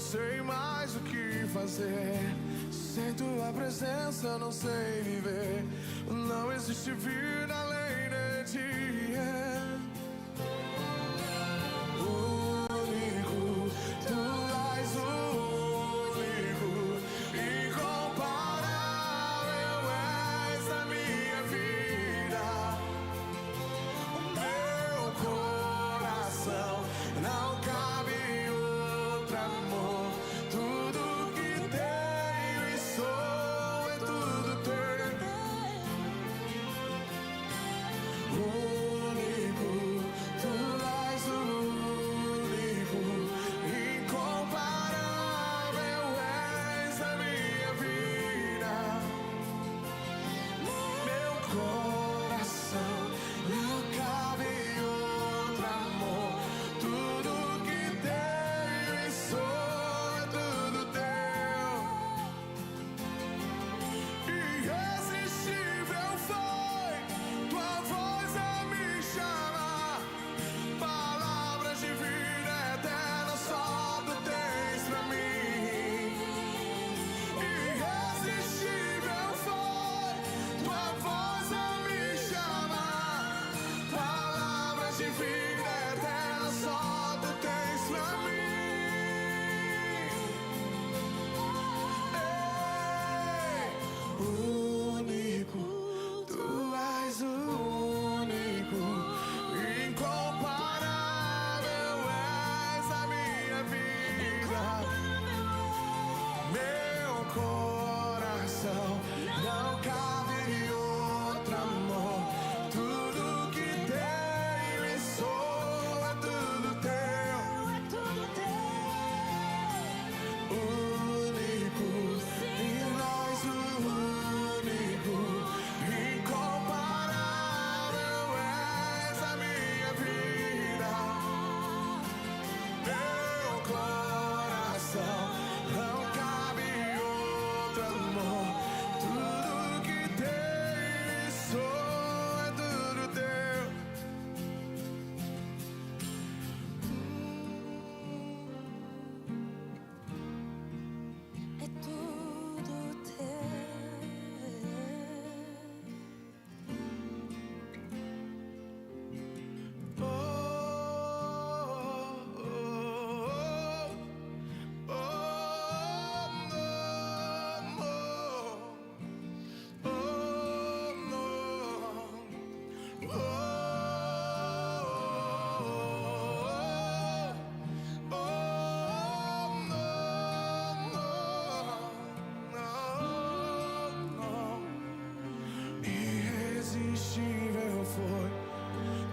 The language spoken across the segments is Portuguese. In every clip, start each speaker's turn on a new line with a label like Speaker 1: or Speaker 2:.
Speaker 1: sei mais o que fazer. Sem tua presença não sei viver. Não existe vida além de ti. Único, tu és o único, incomparável és a minha vida. O meu coração não cabe outro amor. Tudo que tenho e sou é tudo teu. Único, tu és o único, incomparável és a minha vida. Meu coração não cabe outro amor. Tudo que tenho e sou é tudo teu. Irresistível foi tua voz a me chamar. Palavras de vida eterna só tu tens pra mim. Irresistível foi tua voz a me chamar. Palavras de vida eterna só tu tens pra mim. Único, tu és o único, incomparável és a minha vida. Meu coração não cabe outro amor. Tudo que tenho e sou é tudo teu. Único, e nós o único, incomparável és a minha vida. Meu coração não cabe outro amor. Tudo que tenho e sou é tudo teu.
Speaker 2: É tudo teu.
Speaker 1: Oh, oh, oh, oh, oh, no. Irresistível foi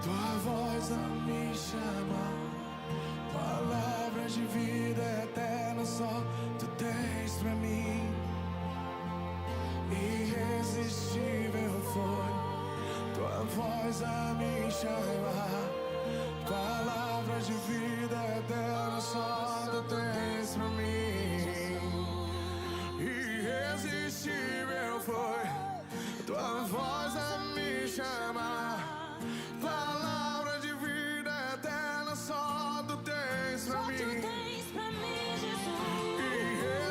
Speaker 1: tua voz a me chamar. Palavras de vida eterna só tu tens pra mim. Irresistível foi tua voz a me chamar. Palavras de vida eterna só tu tens pra mim. Irresistível foi tua voz a me chamar. Palavra de vida eterna só tu tens pra mim.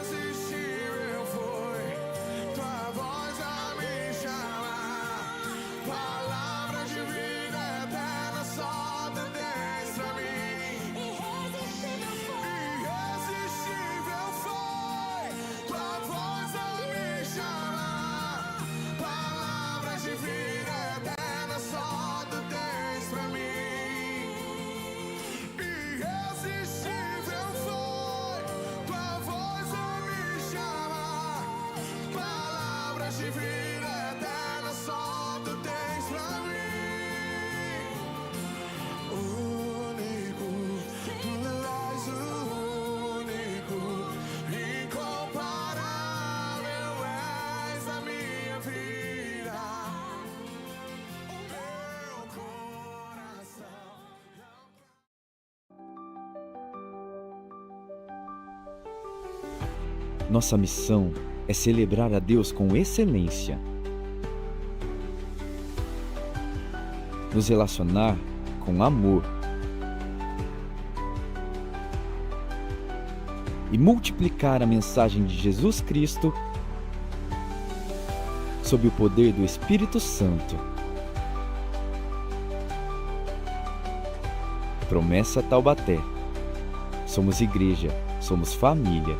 Speaker 1: Irresistível foi tua voz a me chamar. Palavra de vida eterna só tu tens pra mim. Irresistível foi tua voz a me chamar. Palavras de vida eterna só tu tens pra mim. Irresistível foi tua voz a me chamar. Palavras de vida eterna só tu tens pra mim. Único, tu és o único, incomparável és a minha vida. O meu coração.
Speaker 3: Nossa missão é celebrar a Deus com excelência, nos relacionar com amor e multiplicar a mensagem de Jesus Cristo sob o poder do Espírito Santo. Promessa Taubaté. Somos igreja, somos família.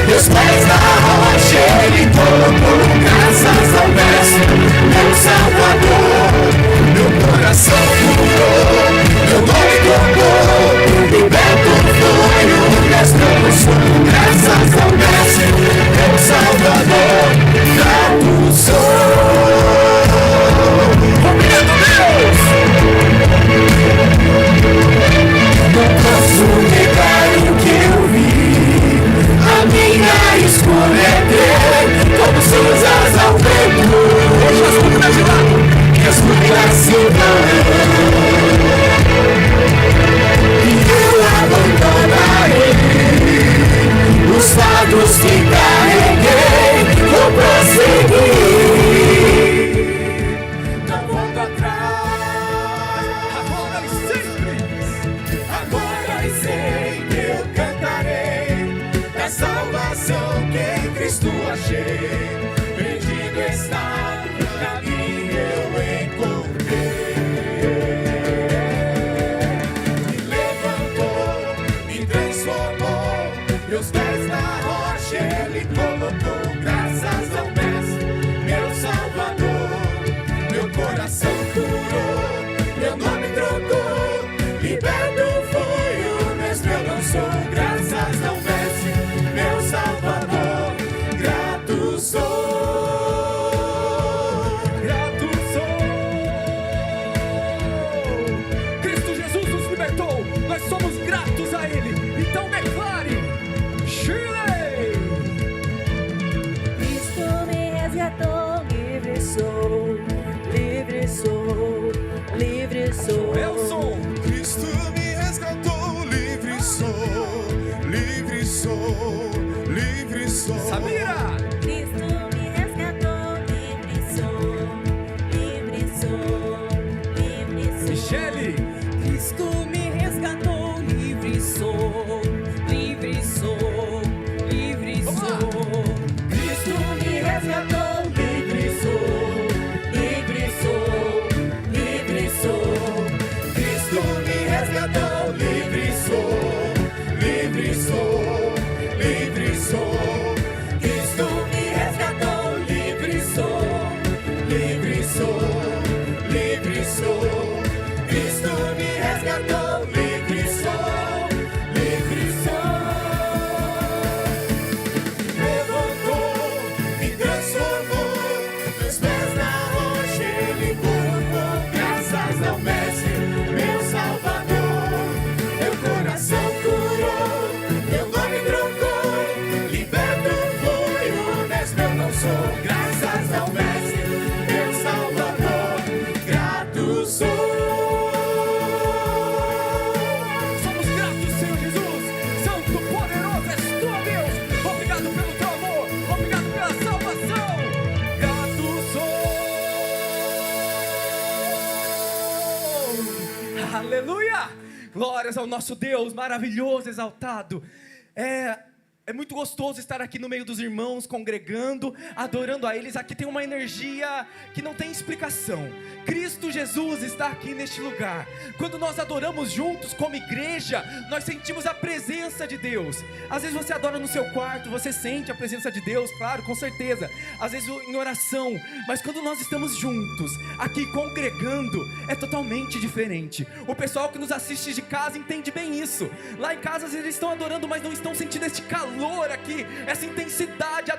Speaker 1: Meus pés na rocha Ele colocou, graças ao Mestre, meu Salvador. Meu coração curou, meu nome tocou, liberto foi o Mestre, eu sou, graças ao Mestre, meu Salvador. Grato sou. Obrigado, Deus. Não posso negar o que eu vi. A minha escolha é ter como cinzas ao vento. Deixa as dúvidas de lado, que as dúvidas se vão. E eu abandonarei os fardos que carreguei. Vou prosseguir, não volto atrás. Agora e sempre eu cantarei da salvação que em Cristo achei. Perdido está, no caminho eu encontrei. Me levantou, me transformou, meus pés na rocha Ele colocou, graças ao Mestre, meu Salvador. Meu coração curou, meu nome trocou, liberto foi o Mestre, eu não sou, graças ao Mestre, meu Salvador. Grato sou, grato sou. Cristo Jesus nos libertou, nós somos gratos a Ele. Então declare, Shirley.
Speaker 2: Cristo me resgatou, livre sou, livre sou, livre sou.
Speaker 1: Elson. Cristo me resgatou, livre sou, livre sou, livre sou. Samira.
Speaker 2: Cristo me resgatou, livre sou, livre sou, livre sou.
Speaker 1: Michele.
Speaker 2: Cristo me resgatou, livre sou, livre sou, livre sou. Cristo me resgatou, livre sou, livre sou, livre sou.
Speaker 1: Cristo me resgatou, livre sou, livre sou, livre sou. Cristo
Speaker 4: Glórias ao nosso Deus, maravilhoso, exaltado. É muito gostoso estar aqui no meio dos irmãos, congregando, adorando a eles. Aqui tem uma energia que não tem explicação. Cristo Jesus está aqui neste lugar. Quando nós adoramos juntos como igreja, nós sentimos a presença de Deus. Às vezes você adora no seu quarto, você sente a presença de Deus, claro, com certeza. Às vezes em oração, mas quando nós estamos juntos, aqui congregando, é totalmente diferente. O pessoal que nos assiste de casa entende bem isso. Lá em casa eles estão adorando, mas não estão sentindo este calor aqui, essa intensidade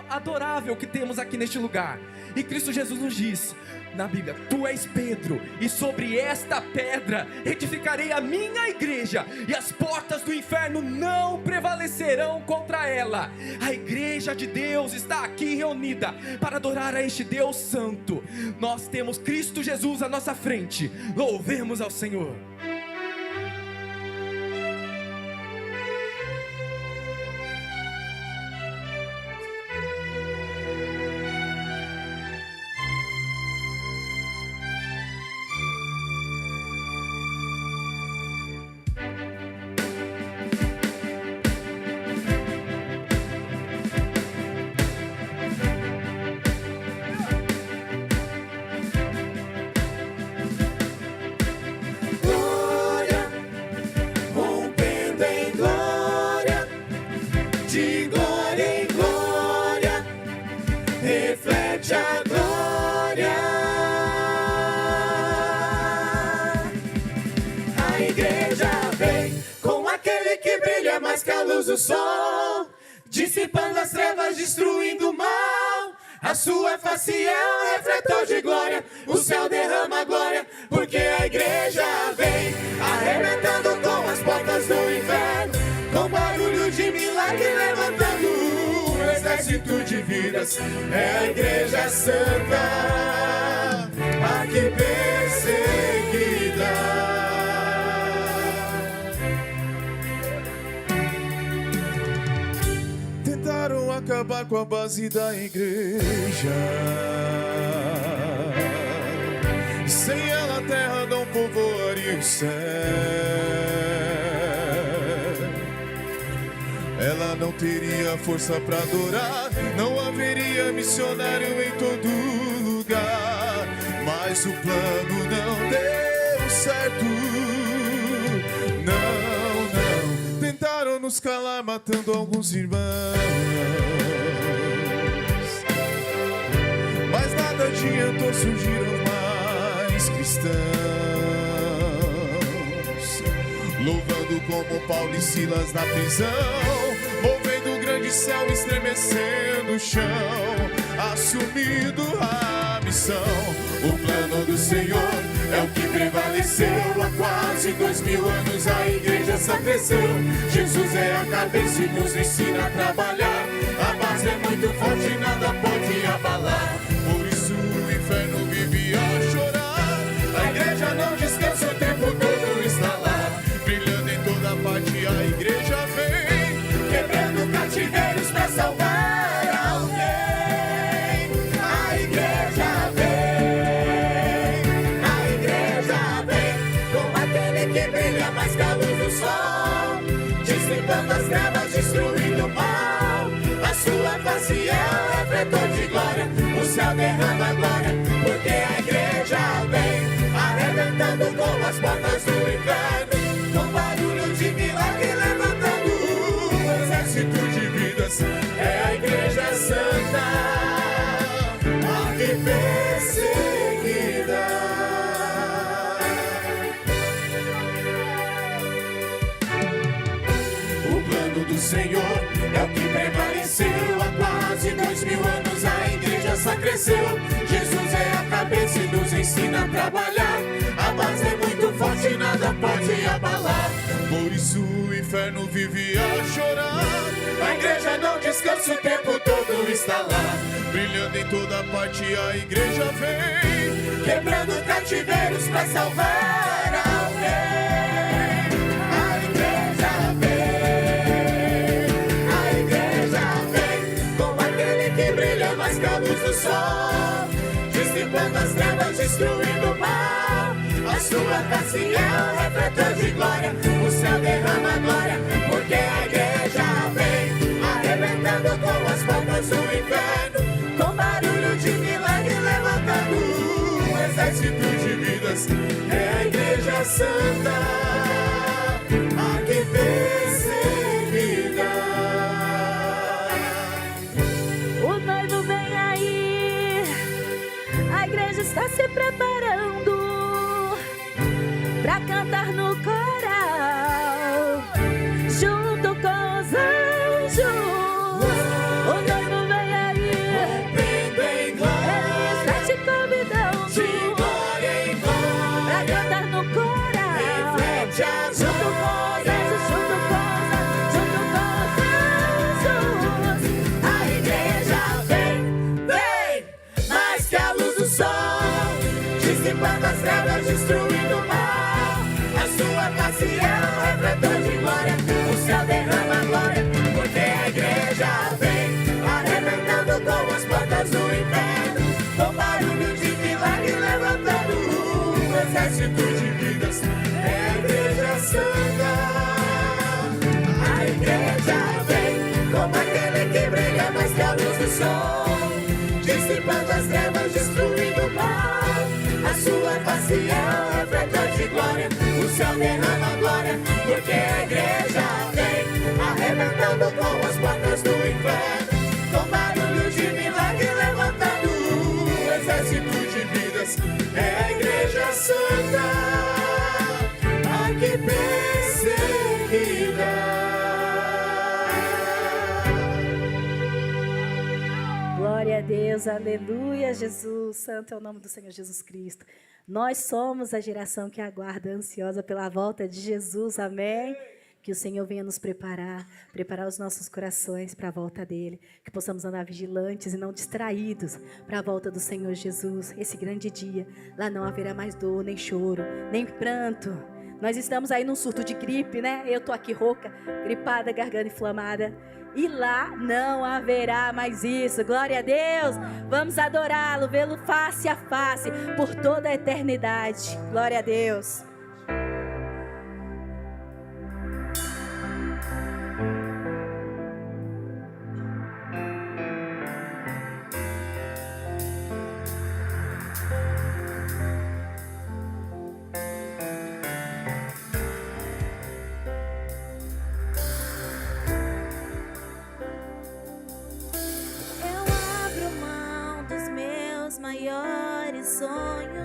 Speaker 4: adorável que temos aqui neste lugar. E Cristo Jesus nos diz na Bíblia: tu és Pedro, e sobre esta pedra edificarei a minha igreja, e as portas do inferno não prevalecerão contra ela. A igreja de Deus está aqui reunida para adorar a este Deus santo. Nós temos Cristo Jesus à nossa frente. Louvemos ao Senhor.
Speaker 1: Do sol, dissipando as trevas, destruindo o mal. A sua face é um refletor de glória. O céu derrama glória, porque a igreja vem arrebentando com as portas do inferno, com barulho de milagre levantando um exército de vidas. É a igreja santa, aqui perseguida. Tentaram acabar com a base da igreja. Sem ela a terra não povoaria o céu. Ela não teria força para adorar, não haveria missionário em todo lugar. Mas o plano não deu certo. Tentaram nos calar, matando alguns irmãos, mas nada adiantou, surgiram mais cristãos, louvando como Paulo e Silas na prisão, movendo o grande céu, estremecendo o chão, assumindo a missão. O plano do Senhor é o que prevaleceu. Há quase 2000 anos a igreja só cresceu. Jesus é a cabeça e nos ensina a trabalhar. A base é muito forte, nada pode abalar. Por isso o inferno vive a chorar. A igreja não descansa, o tempo todo está lá. Brilhando em toda parte a igreja vem, quebrando cativeiros para salvar alguém. A igreja vem, a igreja vem, como aquele que brilha mais que a luz do sol, dissipando as trevas, destruindo o mal. A sua face é um refletor de glória. O céu derrama glória, porque a igreja vem arrebentando com as portas do inferno, com barulho de milagre levantando um exército de vidas. É a igreja santa, aqui perseguida. O plano do Senhor é o que prevaleceu. Há quase 2000 anos a igreja só cresceu. Jesus é a cabeça e nos ensina a trabalhar. A base é muito forte, nada pode abalar. Por isso o inferno vive a chorar. A igreja não descansa, o tempo todo está lá. Brilhando em toda parte a igreja vem, quebrando cativeiros para salvar alguém. A igreja vem, a igreja vem, como aquele que brilha mais que a luz do sol, dissipando as trevas, destruindo o mal. A sua face é um refletor de glória. O céu derrama glória, porque a igreja vem arrebentando com as portas do inferno, com barulho de milagre levantando um exército de vidas. É a igreja santa, aqui perseguida.
Speaker 5: O noivo vem aí, a igreja está se preparando pra cantar no coral, junto com os anjos. O noivo vem aí,
Speaker 1: Rompendo em glória,
Speaker 5: ele está te convidando
Speaker 1: de glória em glória.
Speaker 5: pra cantar no coral,
Speaker 1: Reflete as
Speaker 5: junto com os anjos, junto com os anjos.
Speaker 1: A igreja vem, mais que a luz do sol, dissipando as trevas, destruindo o mal. A sua face é um refletor de glória, o céu derrama glória, porque a igreja vem arrebentando com as portas do inferno, com barulho de milagre levantando um exército de vidas. É a igreja santa, a igreja vem como aquele que brilha mais que a luz do sol, dissipando as trevas, destruindo o mal. A sua face é um refletor de glória, o céu derrama glória, porque a igreja vem arrebentando com as portas do inferno, com barulho de milagre levantando um exército de vidas. É a igreja santa, aqui perseguida.
Speaker 5: Glória a Deus, aleluia, Jesus, santo é o nome do Senhor Jesus Cristo. Nós somos a geração que aguarda ansiosa pela volta de Jesus, amém? Que o Senhor venha nos preparar os nossos corações para a volta dEle, que possamos andar vigilantes e não distraídos para a volta do Senhor Jesus, esse grande dia. Lá não haverá mais dor, nem choro, nem pranto. Nós estamos aí num surto de gripe, né? Eu tô aqui rouca, gripada, garganta inflamada. E lá não haverá mais isso. Glória a Deus. Vamos adorá-lo, vê-lo face a face por toda a eternidade. Glória a Deus.
Speaker 6: Maiores sonhos,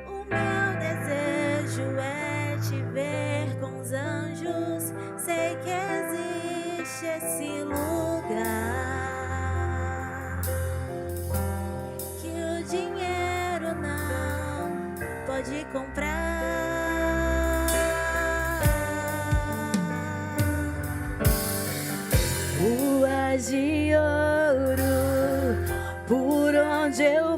Speaker 6: o meu desejo é te ver com os anjos. Sei que existe esse lugar que o dinheiro não pode comprar.
Speaker 5: Ruas de ouro por onde eu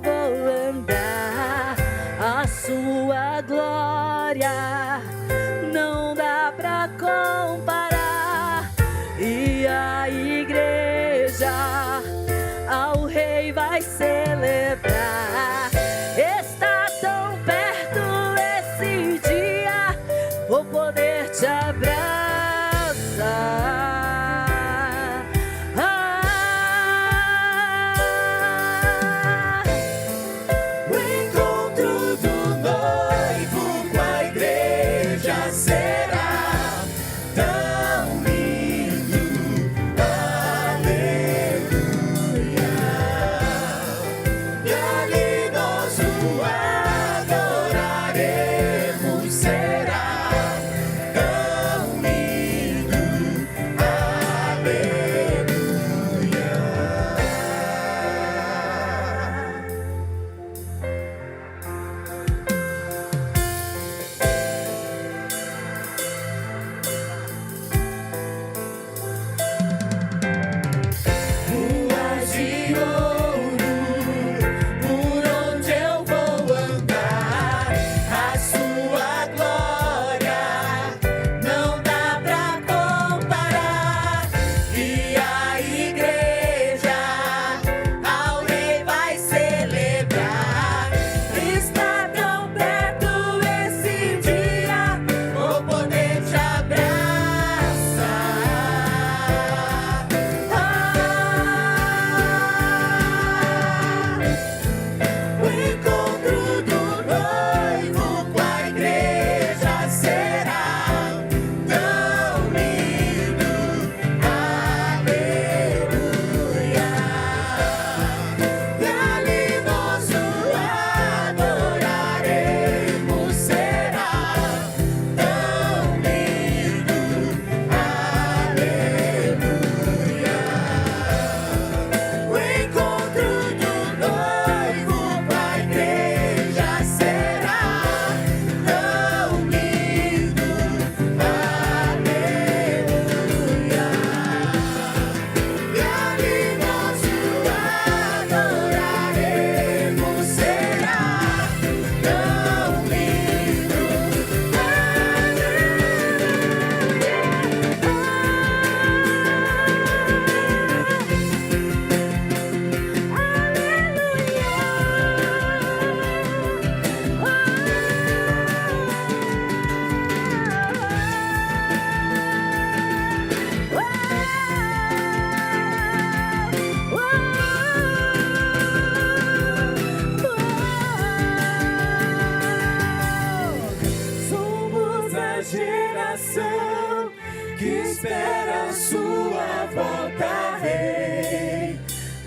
Speaker 1: espera a sua volta, Rei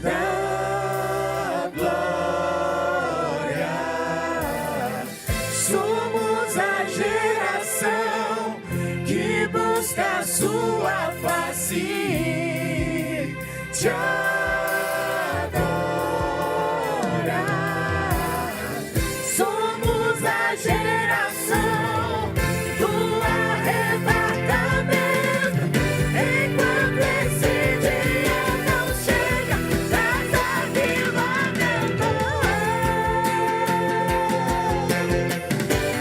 Speaker 1: da glória. Somos a geração que busca a sua face, te adora. Somos a geração do arrebatamento. Enquanto esse dia não chega, traz avivamento.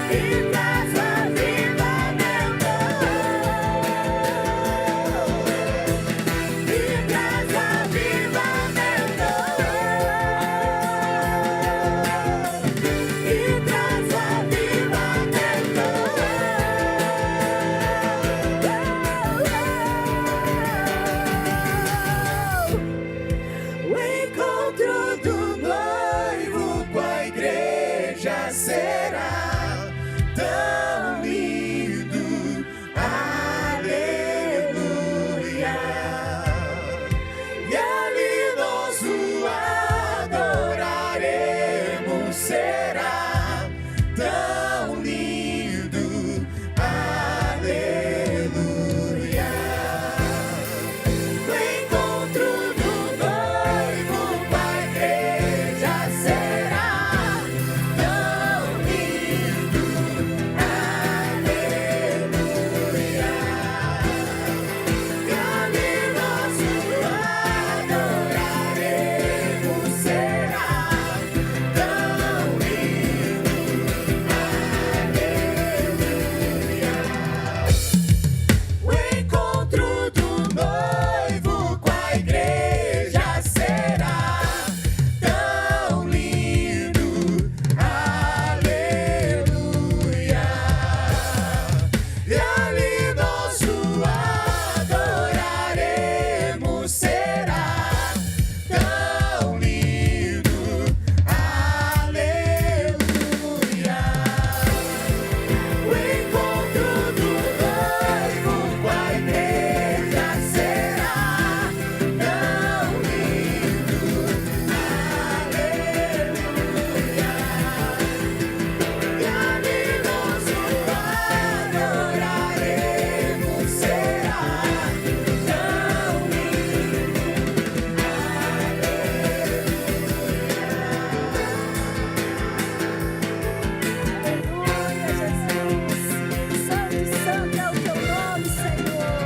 Speaker 1: E traz avivamento. E traz avivamento. E traz avivamento. O encontro do noivo com a igreja será tão lindo. Aleluia. E ali nós o adoraremos, será tão lindo. Aleluia. O encontro do noivo com a igreja será tão lindo. Aleluia. E ali nós o adoraremos, será tão lindo. Aleluia. O encontro do noivo com a igreja será tão lindo. Aleluia. E ali nós o adoraremos, será tão lindo. Aleluia. O encontro do noivo com a igreja será tão lindo. Aleluia. E ali nós o adoraremos, será tão lindo.
Speaker 5: Aleluia, Jesus. Santo, santo é o teu nome, Senhor.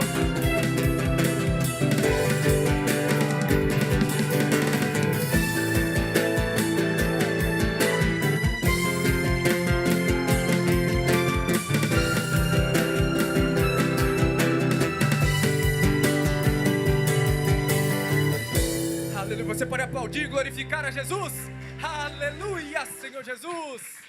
Speaker 4: Aleluia. Você pode aplaudir e glorificar a Jesus? Aleluia, Senhor Jesus.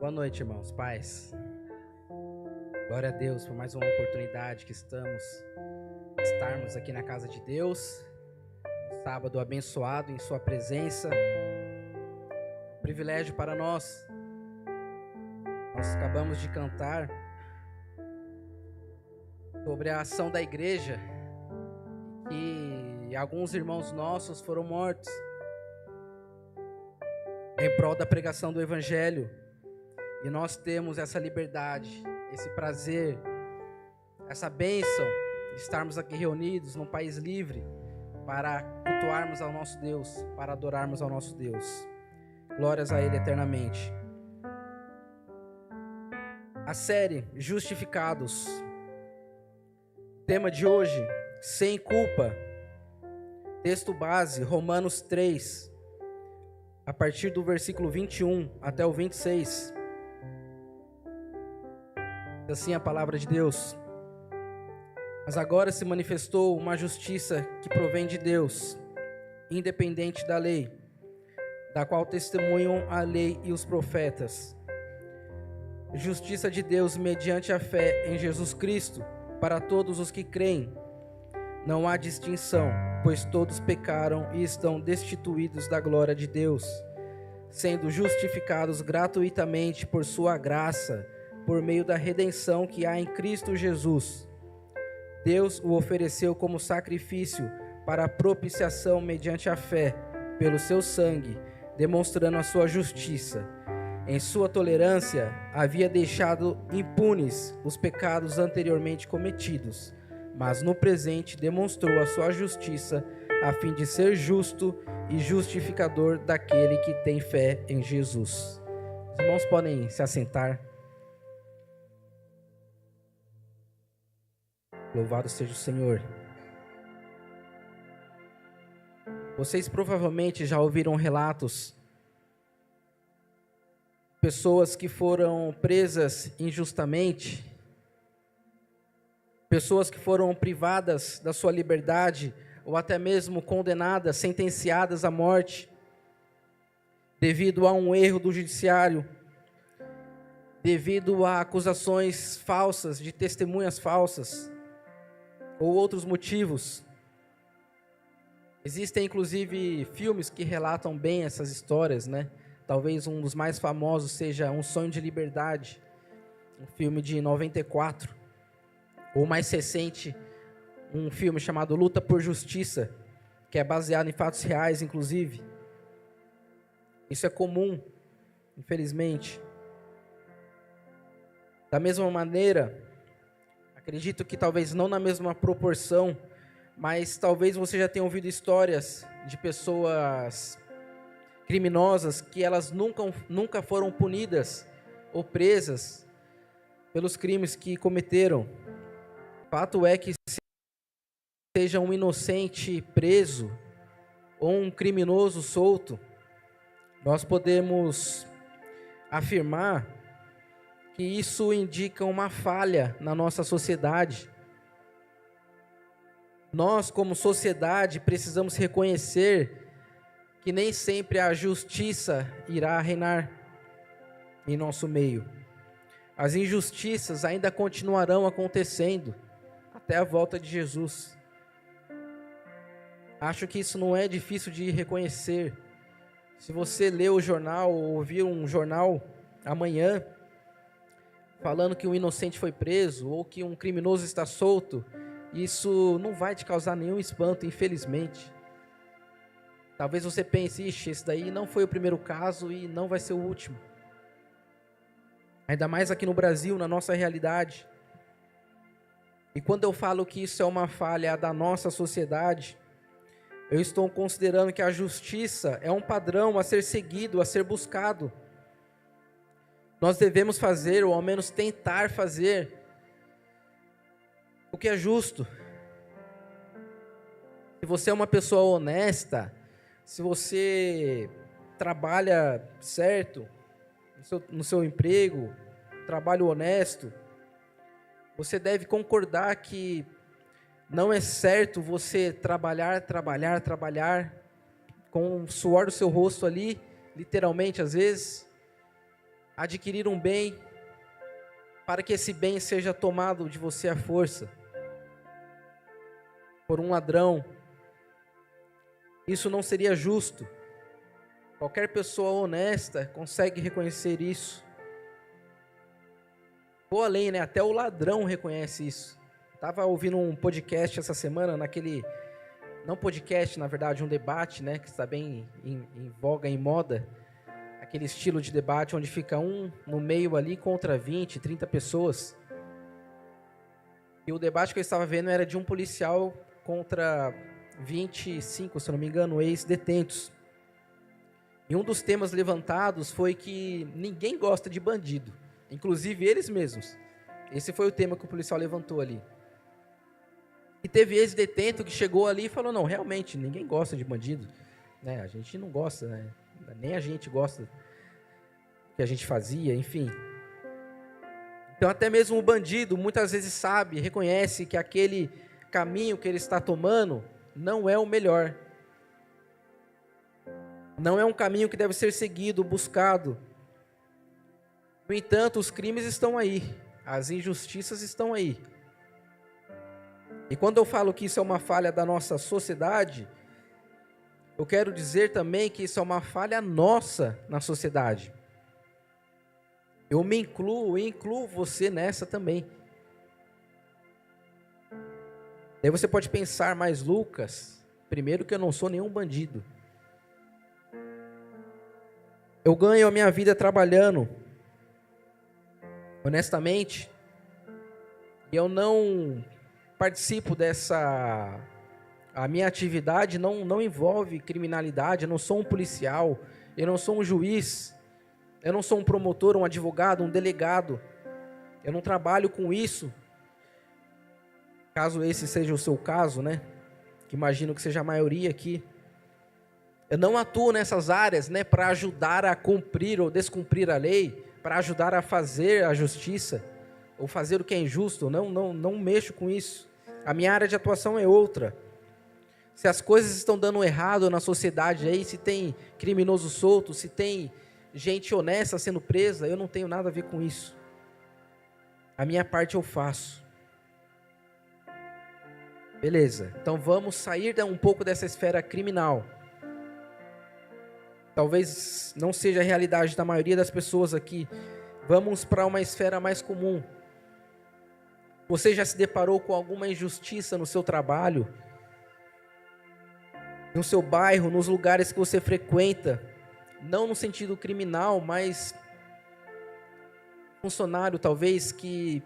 Speaker 7: Boa noite, irmãos, paz. Glória a Deus por mais uma oportunidade que estarmos aqui na casa de Deus. Um sábado abençoado em sua presença. Um privilégio para nós. Nós acabamos de cantar sobre a ação da igreja, que alguns irmãos nossos foram mortos em prol da pregação do Evangelho. E nós temos essa liberdade, esse prazer, essa bênção de estarmos aqui reunidos num país livre para cultuarmos ao nosso Deus, para adorarmos ao nosso Deus. Glórias a Ele eternamente. A série Justificados. Tema de hoje, sem culpa. Texto base, Romanos 3, a partir do versículo 21 até o 26. Assim a palavra de Deus. Mas agora se manifestou uma justiça que provém de Deus, independente da lei, da qual testemunham a lei e os profetas. Justiça de Deus mediante a fé em Jesus Cristo, para todos os que creem. Não há distinção, pois todos pecaram e estão destituídos da glória de Deus, sendo justificados gratuitamente por sua graça, por meio da redenção que há em Cristo Jesus. Deus o ofereceu como sacrifício para a propiciação mediante a fé, pelo seu sangue, demonstrando a sua justiça. Em sua tolerância, havia deixado impunes os pecados anteriormente cometidos, mas no presente demonstrou a sua justiça, a fim de ser justo e justificador daquele que tem fé em Jesus. Os irmãos podem se assentar. Louvado seja o Senhor. Vocês provavelmente já ouviram relatos de pessoas que foram presas injustamente, pessoas que foram privadas da sua liberdade ou até mesmo condenadas, sentenciadas à morte, devido a um erro do judiciário, devido a acusações falsas, de testemunhas falsas, ou outros motivos. Existem inclusive filmes que relatam bem essas histórias, né? Talvez um dos mais famosos seja Um Sonho de Liberdade, um filme de 94, ou mais recente, um filme chamado Luta por Justiça, que é baseado em fatos reais, inclusive. Isso é comum, infelizmente. Da mesma maneira, acredito que talvez não na mesma proporção, mas talvez você já tenha ouvido histórias de pessoas criminosas que elas nunca foram punidas ou presas pelos crimes que cometeram. Fato é que seja um inocente preso ou um criminoso solto, nós podemos afirmar que isso indica uma falha na nossa sociedade. Nós, como sociedade, precisamos reconhecer que nem sempre a justiça irá reinar em nosso meio. As injustiças ainda continuarão acontecendo até a volta de Jesus. Acho que isso não é difícil de reconhecer. Se você ler o jornal ou ouvir um jornal amanhã falando que um inocente foi preso ou que um criminoso está solto, isso não vai te causar nenhum espanto, infelizmente. Talvez você pense, ixi, esse daí não foi o primeiro caso e não vai ser o último. Ainda mais aqui no Brasil, na nossa realidade. E quando eu falo que isso é uma falha da nossa sociedade, eu estou considerando que a justiça é um padrão a ser seguido, a ser buscado. Nós devemos fazer, ou ao menos tentar fazer, o que é justo. Se você é uma pessoa honesta, se você trabalha certo no seu emprego, trabalho honesto, você deve concordar que não é certo você trabalhar com o suor do seu rosto ali, literalmente às vezes, adquirir um bem para que esse bem seja tomado de você à força por um ladrão. Isso não seria justo. Qualquer pessoa honesta consegue reconhecer isso. Vou além, né? Até o ladrão reconhece isso. Estava ouvindo um podcast essa semana, não podcast, na verdade, um debate, né? Que está bem em voga, em moda. Aquele estilo de debate onde fica um no meio ali contra 20, 30 pessoas. E o debate que eu estava vendo era de um policial contra 25, se eu não me engano, ex-detentos. E um dos temas levantados foi que ninguém gosta de bandido, inclusive eles mesmos. Esse foi o tema que o policial levantou ali. E teve ex-detento que chegou ali e falou, não, realmente, ninguém gosta de bandido. Né? A gente não gosta, né? Nem a gente gosta do que a gente fazia, enfim. Então até mesmo o bandido muitas vezes sabe, reconhece que aquele caminho que ele está tomando não é o melhor. Não é um caminho que deve ser seguido, buscado. No entanto, os crimes estão aí, as injustiças estão aí. E quando eu falo que isso é uma falha da nossa sociedade, eu quero dizer também que isso é uma falha nossa na sociedade. Eu me incluo você nessa também. Daí você pode pensar, mas Lucas, primeiro que eu não sou nenhum bandido. Eu ganho a minha vida trabalhando, honestamente, e eu não participo dessa... A minha atividade não envolve criminalidade, eu não sou um policial, eu não sou um juiz, eu não sou um promotor, um advogado, um delegado, eu não trabalho com isso, caso esse seja o seu caso, né? Que imagino que seja a maioria aqui. Eu não atuo nessas áreas, né, para ajudar a cumprir ou descumprir a lei, para ajudar a fazer a justiça, ou fazer o que é injusto, não mexo com isso. A minha área de atuação é outra. Se as coisas estão dando errado na sociedade aí, se tem criminoso solto, se tem gente honesta sendo presa, eu não tenho nada a ver com isso. A minha parte eu faço. Beleza, então vamos sair um pouco dessa esfera criminal. Talvez não seja a realidade da maioria das pessoas aqui. Vamos para uma esfera mais comum. Você já se deparou com alguma injustiça no seu trabalho? No seu bairro, nos lugares que você frequenta? Não no sentido criminal, mas funcionário talvez que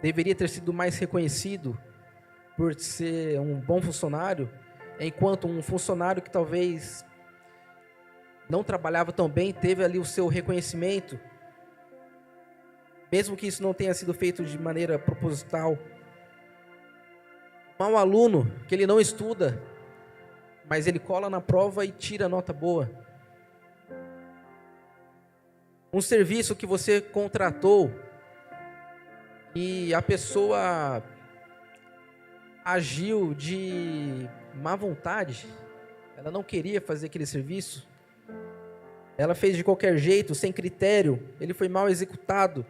Speaker 7: deveria ter sido mais reconhecido por ser um bom funcionário, enquanto um funcionário que talvez não trabalhava tão bem, teve ali o seu reconhecimento, mesmo que isso não tenha sido feito de maneira proposital. Um mau aluno, que ele não estuda, mas ele cola na prova e tira nota boa. Um serviço que você contratou e a pessoa agiu de má vontade, ela não queria fazer aquele serviço, ela fez de qualquer jeito, sem critério, ele foi mal executado.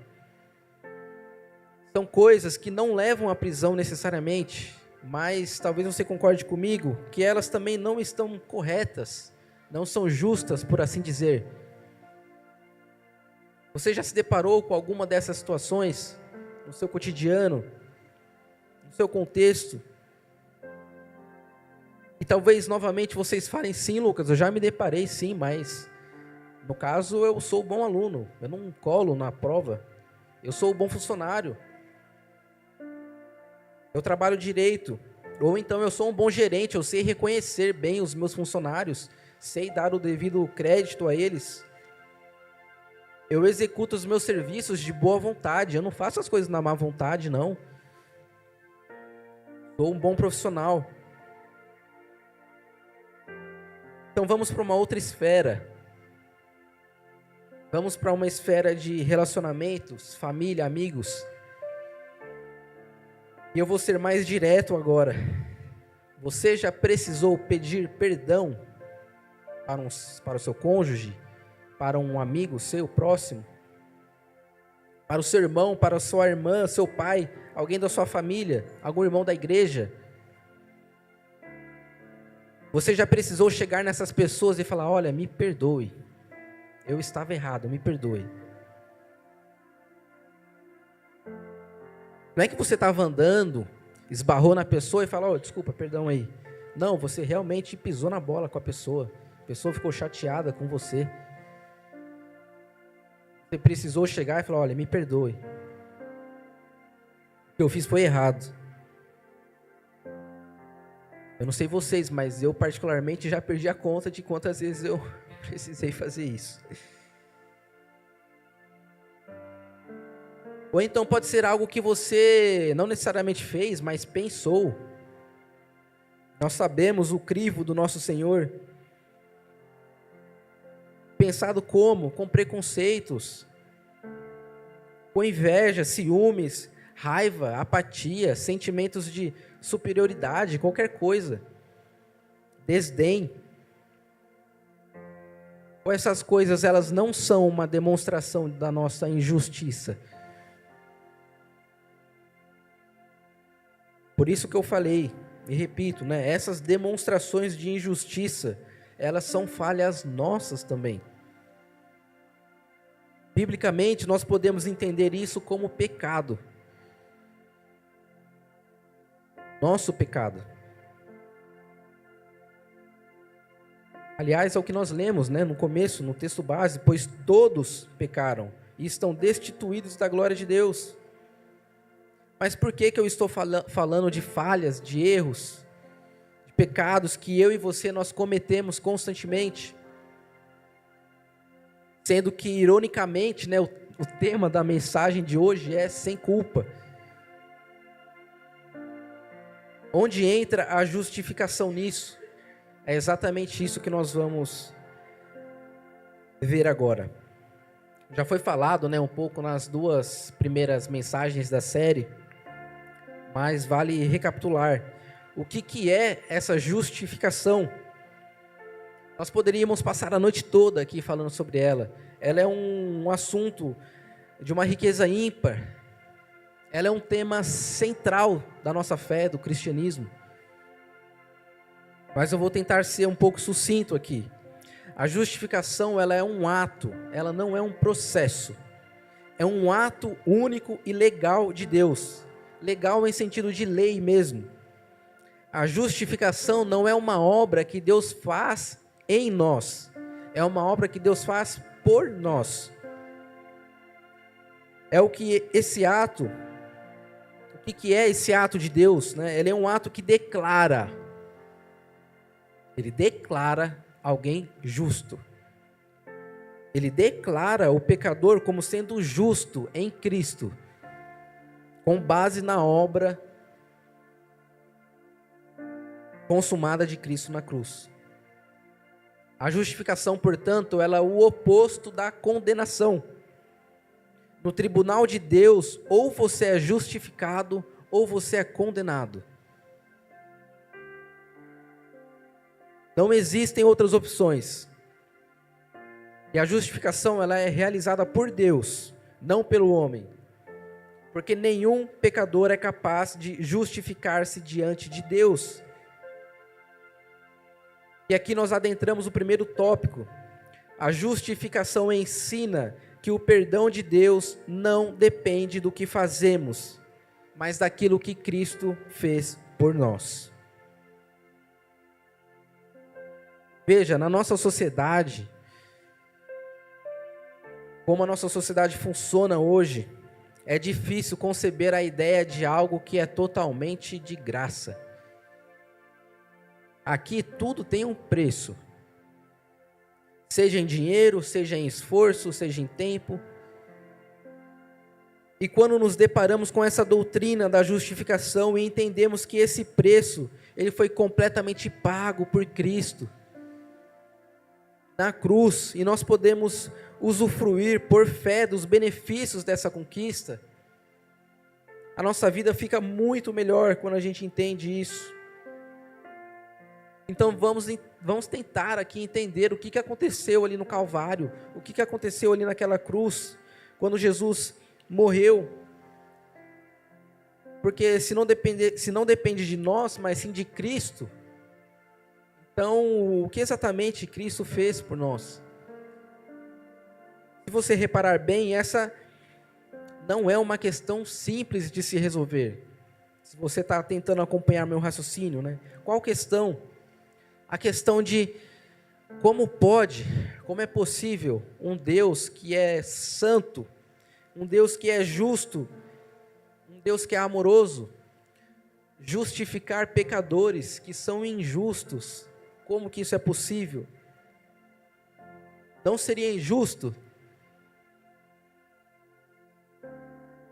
Speaker 7: São coisas que não levam à prisão necessariamente, mas talvez você concorde comigo que elas também não estão corretas, não são justas, por assim dizer. Você já se deparou com alguma dessas situações no seu cotidiano, no seu contexto? E talvez novamente vocês falem, sim, Lucas, eu já me deparei, sim, mas no caso eu sou bom aluno, eu não colo na prova, eu sou bom funcionário, eu trabalho direito, ou então eu sou um bom gerente, eu sei reconhecer bem os meus funcionários, sei dar o devido crédito a eles, eu executo os meus serviços de boa vontade, eu não faço as coisas na má vontade, não. Sou um bom profissional. Então vamos para uma outra esfera. Vamos para uma esfera de relacionamentos, família, amigos. E eu vou ser mais direto agora. Você já precisou pedir perdão para o seu cônjuge? Para um amigo seu próximo? Para o seu irmão, para a sua irmã, seu pai, alguém da sua família, algum irmão da igreja? Você já precisou chegar nessas pessoas e falar, olha, me perdoe, eu estava errado, me perdoe. Não é que você estava andando, esbarrou na pessoa e falou, desculpa, perdão aí. Não, você realmente pisou na bola com a pessoa ficou chateada com você. Você precisou chegar e falar, olha, me perdoe. O que eu fiz foi errado. Eu não sei vocês, mas eu particularmente já perdi a conta de quantas vezes eu precisei fazer isso. Ou então pode ser algo que você não necessariamente fez, mas pensou. Nós sabemos o crivo do nosso Senhor. Pensado como? Com preconceitos. com inveja, ciúmes, raiva, apatia, sentimentos de superioridade, qualquer coisa, desdém. Ou essas coisas, elas não são uma demonstração da nossa injustiça? Por isso que eu falei, e repito, né? Essas demonstrações de injustiça, elas são falhas nossas também. Biblicamente, nós podemos entender isso como pecado. Nosso pecado. Aliás, é o que nós lemos, né, no começo, no texto base, pois todos pecaram e estão destituídos da glória de Deus. Mas por que eu estou falando de falhas, de erros, de pecados que eu e você nós cometemos constantemente? Sendo que, ironicamente, né, o tema da mensagem de hoje é sem culpa. Onde entra a justificação nisso? É exatamente isso que nós vamos ver agora. Já foi falado, né, um pouco nas 2 primeiras mensagens da série, mas vale recapitular. O que é essa justificação? Nós poderíamos passar a noite toda aqui falando sobre ela. Ela é um assunto de uma riqueza ímpar. Ela é um tema central da nossa fé, do cristianismo. Mas eu vou tentar ser um pouco sucinto aqui. A justificação, ela é um ato, ela não é um processo. É um ato único e legal de Deus. Legal em sentido de lei mesmo. A justificação não é uma obra que Deus faz em nós. É uma obra que Deus faz por nós. É o que esse ato, o que é esse ato de Deus, né? Ele é um ato que declara. Ele declara alguém justo. Ele declara o pecador como sendo justo em Cristo, com base na obra consumada de Cristo na cruz. A justificação, portanto, ela é o oposto da condenação. No tribunal de Deus, ou você é justificado, ou você é condenado. Não existem outras opções. E a justificação, ela é realizada por Deus, não pelo homem. Porque nenhum pecador é capaz de justificar-se diante de Deus. E aqui nós adentramos o primeiro tópico. A justificação ensina que o perdão de Deus não depende do que fazemos, mas daquilo que Cristo fez por nós. Veja, na nossa sociedade, como a nossa sociedade funciona hoje, é difícil conceber a ideia de algo que é totalmente de graça. Aqui tudo tem um preço. Seja em dinheiro, seja em esforço, seja em tempo. E quando nos deparamos com essa doutrina da justificação e entendemos que esse preço, ele foi completamente pago por Cristo na cruz, e nós podemos usufruir por fé dos benefícios dessa conquista, a nossa vida fica muito melhor quando a gente entende isso. Então vamos tentar aqui entender o que aconteceu ali no Calvário, o que aconteceu ali naquela cruz, quando Jesus morreu. Porque se não depende de nós, mas sim de Cristo, então o que exatamente Cristo fez por nós? Se você reparar bem, essa não é uma questão simples de se resolver. Se você está tentando acompanhar meu raciocínio, né? Qual questão? A questão de como é possível um Deus que é santo, um Deus que é justo, um Deus que é amoroso, justificar pecadores que são injustos. Como que isso é possível? Não seria injusto?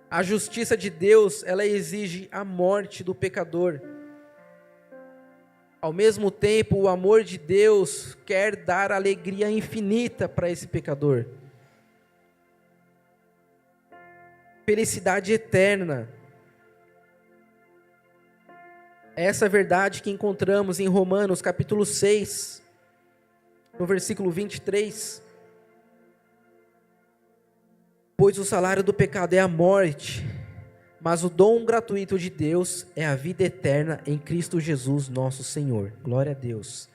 Speaker 7: A justiça de Deus, ela exige a morte do pecador. Ao mesmo tempo, o amor de Deus quer dar alegria infinita para esse pecador. felicidade eterna. Essa verdade que encontramos em Romanos capítulo 6, no versículo 23. Pois o salário do pecado é a morte, mas o dom gratuito de Deus é a vida eterna em Cristo Jesus nosso Senhor. Glória a Deus.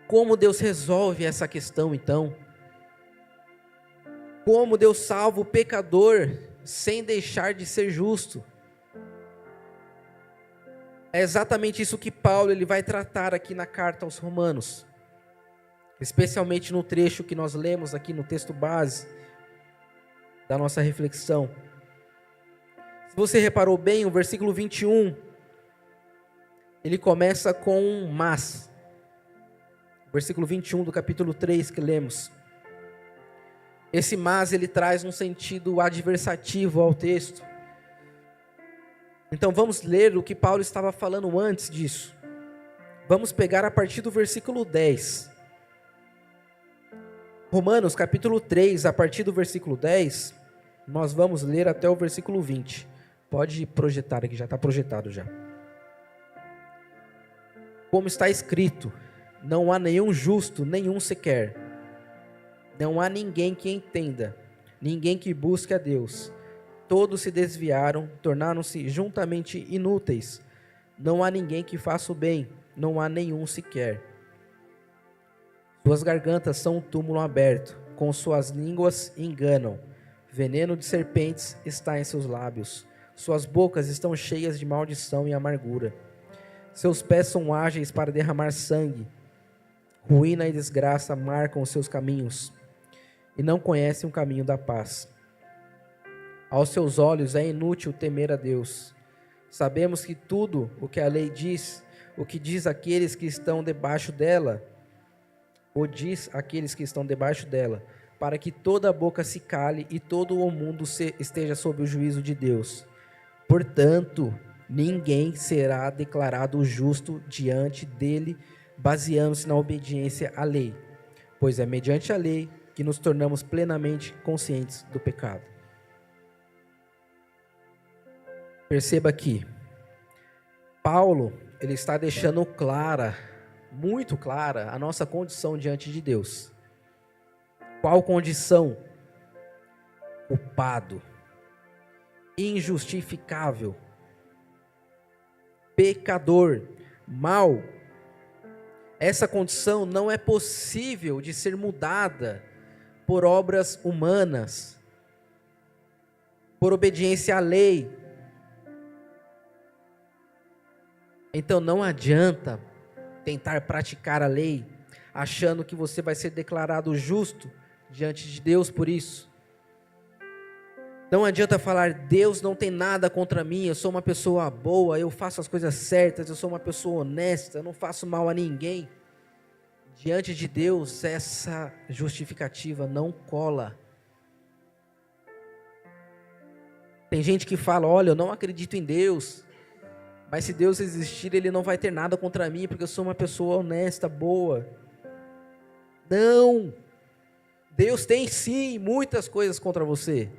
Speaker 7: Como Deus resolve essa questão então? Como Deus salva o pecador sem deixar de ser justo? É exatamente isso que Paulo ele vai tratar aqui na carta aos Romanos, especialmente no trecho que nós lemos aqui no texto base da nossa reflexão. Se você reparou bem, o versículo 21, ele começa com um mas. Versículo 21 do capítulo 3 que lemos. Esse mas ele traz um sentido adversativo ao texto. Então vamos ler o que Paulo estava falando antes disso. Vamos pegar a partir do versículo 10. Romanos capítulo 3, a partir do versículo 10, nós vamos ler até o versículo 20. Pode projetar aqui, já está projetado já. Como está escrito, não há nenhum justo, nenhum sequer. Não há ninguém que entenda, ninguém que busque a Deus. Todos se desviaram, tornaram-se juntamente inúteis. Não há ninguém que faça o bem, não há nenhum sequer. Suas gargantas são um túmulo aberto, com suas línguas enganam. Veneno de serpentes está em seus lábios. Suas bocas estão cheias de maldição e amargura. Seus pés são ágeis para derramar sangue. Ruína e desgraça marcam os seus caminhos, e não conhecem o caminho da paz. Aos seus olhos é inútil temer a Deus. Sabemos que tudo o que a lei diz, o que diz aqueles que estão debaixo dela, ou diz aqueles que estão debaixo dela, para que toda a boca se cale e todo o mundo esteja sob o juízo de Deus. Portanto, ninguém será declarado justo diante dele, baseando-se na obediência à lei, pois é mediante a lei que nos tornamos plenamente conscientes do pecado. Perceba aqui, Paulo, ele está deixando clara, muito clara, a nossa condição diante de Deus. Qual condição? Culpado, injustificável, pecador, mau. Essa condição não é possível de ser mudada por obras humanas, por obediência à lei. Então não adianta tentar praticar a lei, achando que você vai ser declarado justo diante de Deus por isso. Não adianta falar, Deus não tem nada contra mim, eu sou uma pessoa boa, eu faço as coisas certas, eu sou uma pessoa honesta, eu não faço mal a ninguém. Diante de Deus, essa justificativa não cola. Tem gente que fala, olha, eu não acredito em Deus, mas se Deus existir, Ele não vai ter nada contra mim, porque eu sou uma pessoa honesta, boa. Não! Deus tem sim muitas coisas contra você.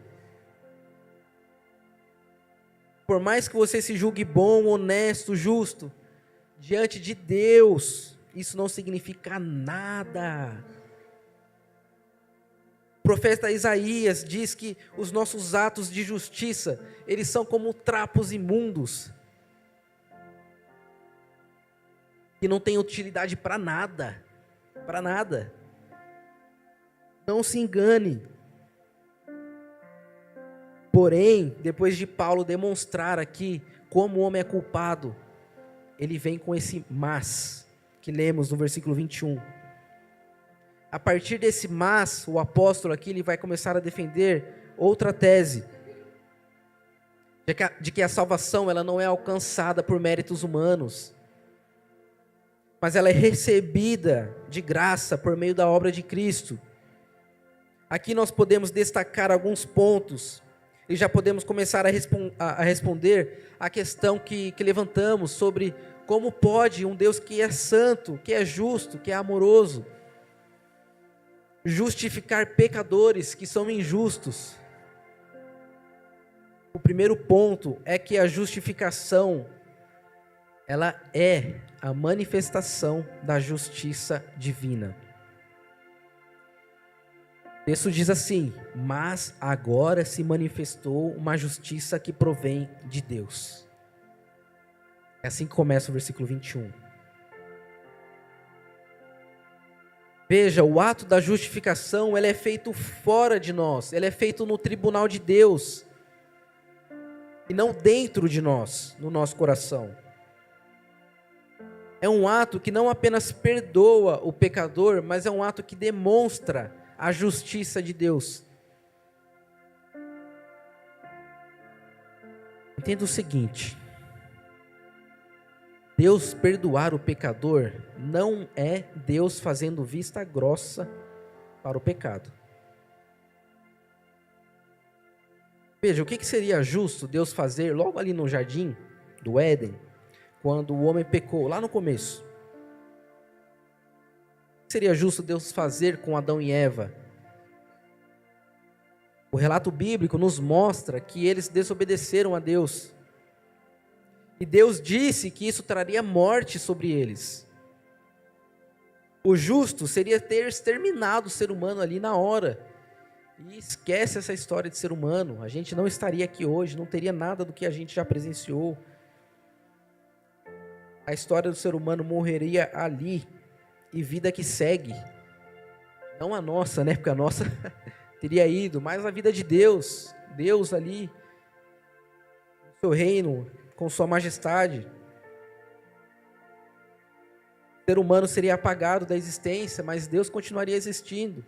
Speaker 7: Por mais que você se julgue bom, honesto, justo, diante de Deus, isso não significa nada. O profeta Isaías diz que os nossos atos de justiça, eles são como trapos imundos, que não tem utilidade para nada, para nada. Não se engane. Porém, depois de Paulo demonstrar aqui como o homem é culpado, ele vem com esse mas, que lemos no versículo 21. A partir desse mas, o apóstolo aqui ele vai começar a defender outra tese, de que a salvação ela não é alcançada por méritos humanos, mas ela é recebida de graça por meio da obra de Cristo. Aqui nós podemos destacar alguns pontos, e já podemos começar a responder a questão que levantamos sobre como pode um Deus que é santo, que é justo, que é amoroso, justificar pecadores que são injustos. O primeiro ponto é que a justificação, ela é a manifestação da justiça divina. O texto diz assim: mas agora se manifestou uma justiça que provém de Deus. É assim que começa o versículo 21. Veja, o ato da justificação, ele é feito fora de nós, ele é feito no tribunal de Deus, e não dentro de nós, no nosso coração. É um ato que não apenas perdoa o pecador, mas é um ato que demonstra a justiça de Deus. Entenda o seguinte: Deus perdoar o pecador não é Deus fazendo vista grossa para o pecado. Veja, o que seria justo Deus fazer logo ali no jardim do Éden, quando o homem pecou, lá no começo? O que seria justo Deus fazer com Adão e Eva? O relato bíblico nos mostra que eles desobedeceram a Deus. E Deus disse que isso traria morte sobre eles. O justo seria ter exterminado o ser humano ali na hora. E esquece essa história de ser humano. A gente não estaria aqui hoje, não teria nada do que a gente já presenciou. A história do ser humano morreria ali. E vida que segue. Não a nossa, né? Porque a nossa teria ido. Mas a vida de Deus. Deus ali. No seu reino, com sua majestade. O ser humano seria apagado da existência, mas Deus continuaria existindo.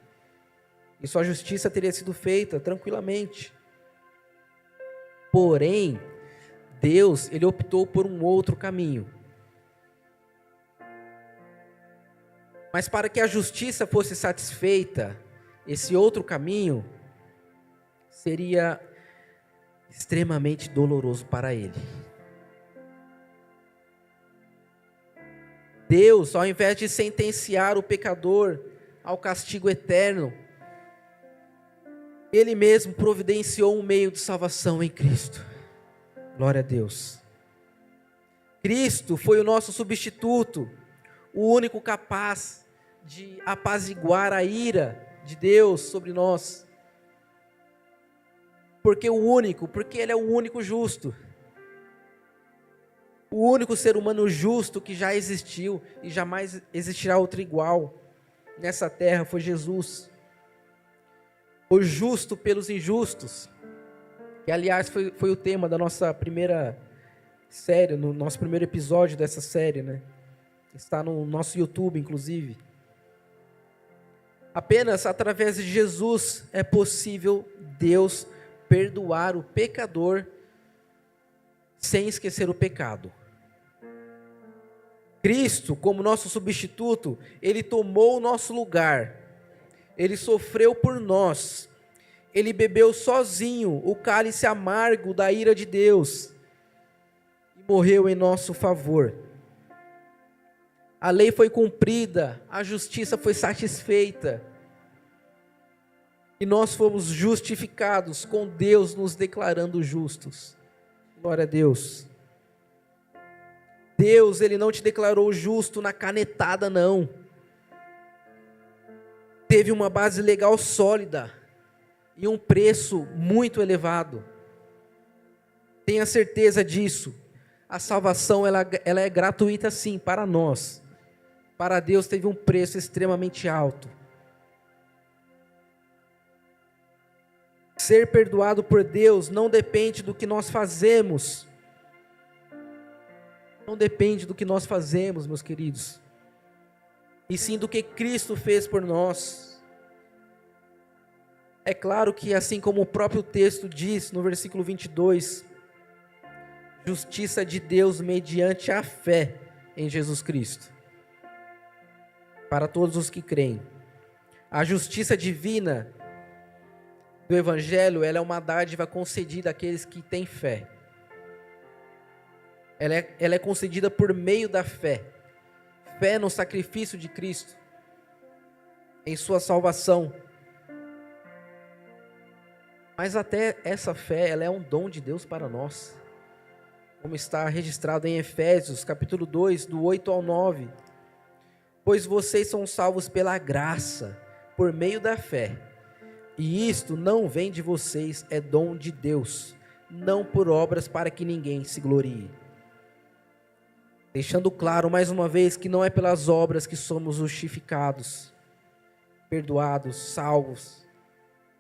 Speaker 7: E sua justiça teria sido feita tranquilamente. Porém, Deus, ele optou por um outro caminho. Mas para que a justiça fosse satisfeita, esse outro caminho seria extremamente doloroso para ele. Deus, ao invés de sentenciar o pecador ao castigo eterno, Ele mesmo providenciou um meio de salvação em Cristo. Glória a Deus. Cristo foi o nosso substituto, o único capaz de apaziguar a ira de Deus sobre nós. Porque Ele é o único justo. O único ser humano justo que já existiu e jamais existirá outro igual nessa terra foi Jesus. O justo pelos injustos, que aliás foi o tema da nossa primeira série, no nosso primeiro episódio dessa série, né? Está no nosso YouTube, inclusive. Apenas através de Jesus é possível Deus perdoar o pecador sem esquecer o pecado. Cristo, como nosso substituto, Ele tomou o nosso lugar. Ele sofreu por nós. Ele bebeu sozinho o cálice amargo da ira de Deus. E morreu em nosso favor. A lei foi cumprida, a justiça foi satisfeita. E nós fomos justificados, com Deus nos declarando justos. Glória a Deus. Deus, Ele não te declarou justo na canetada, não. Teve uma base legal sólida e um preço muito elevado. Tenha certeza disso. A salvação ela é gratuita sim para nós. Para Deus teve um preço extremamente alto. Ser perdoado por Deus não depende do que nós fazemos. Não depende do que nós fazemos, meus queridos. E sim do que Cristo fez por nós. É claro que assim como o próprio texto diz no versículo 22, justiça de Deus mediante a fé em Jesus Cristo. Para todos os que creem. A justiça divina do Evangelho, ela é uma dádiva concedida àqueles que têm fé. Ela é concedida por meio da fé. Fé no sacrifício de Cristo, em sua salvação. Mas até essa fé, ela é um dom de Deus para nós. Como está registrado em Efésios, capítulo 2, do 8 ao 9. Pois vocês são salvos pela graça, por meio da fé. E isto não vem de vocês, é dom de Deus, não por obras para que ninguém se glorie. Deixando claro mais uma vez que não é pelas obras que somos justificados, perdoados, salvos,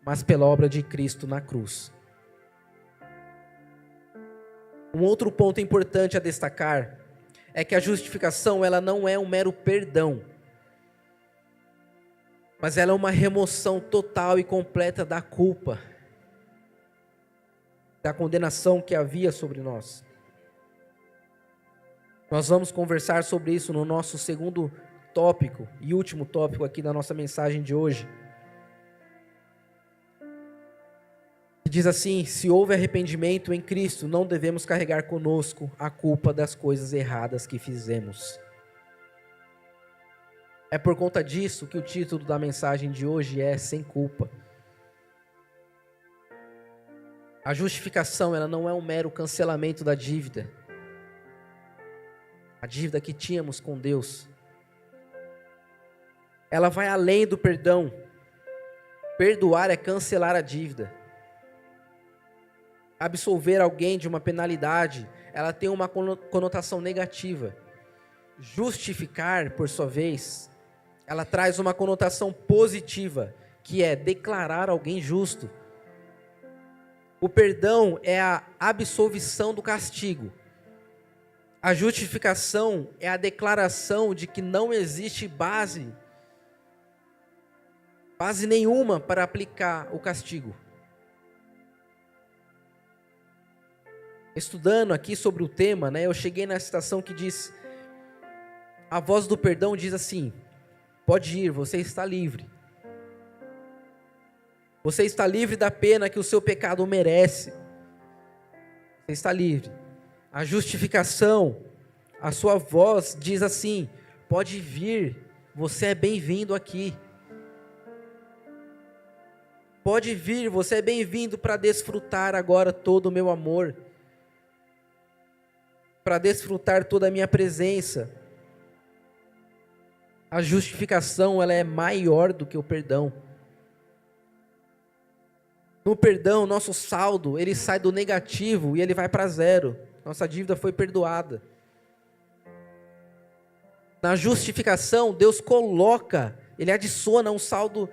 Speaker 7: mas pela obra de Cristo na cruz. Um outro ponto importante a destacar é que a justificação, ela não é um mero perdão, mas ela é uma remoção total e completa da culpa, da condenação que havia sobre nós. Nós vamos conversar sobre isso no nosso segundo tópico e último tópico aqui da nossa mensagem de hoje. Diz assim: se houve arrependimento em Cristo, não devemos carregar conosco a culpa das coisas erradas que fizemos. É por conta disso que o título da mensagem de hoje é Sem Culpa. A justificação, ela não é um mero cancelamento da dívida. A dívida que tínhamos com Deus. Ela vai além do perdão. Perdoar é cancelar a dívida. Absolver alguém de uma penalidade, ela tem uma conotação negativa. Justificar, por sua vez, ela traz uma conotação positiva, que é declarar alguém justo. O perdão é a absolvição do castigo. A justificação é a declaração de que não existe base nenhuma para aplicar o castigo. Estudando aqui sobre o tema, eu cheguei na citação que diz: a voz do perdão diz assim: pode ir, você está livre. Você está livre da pena que o seu pecado merece. Você está livre. A justificação, a sua voz diz assim: pode vir, você é bem-vindo aqui. Pode vir, você é bem-vindo para desfrutar agora todo o meu amor, para desfrutar toda a minha presença. A justificação, ela é maior do que o perdão. No perdão, nosso saldo, ele sai do negativo e ele vai para zero. Nossa dívida foi perdoada. Na justificação, Deus coloca, ele adiciona um saldo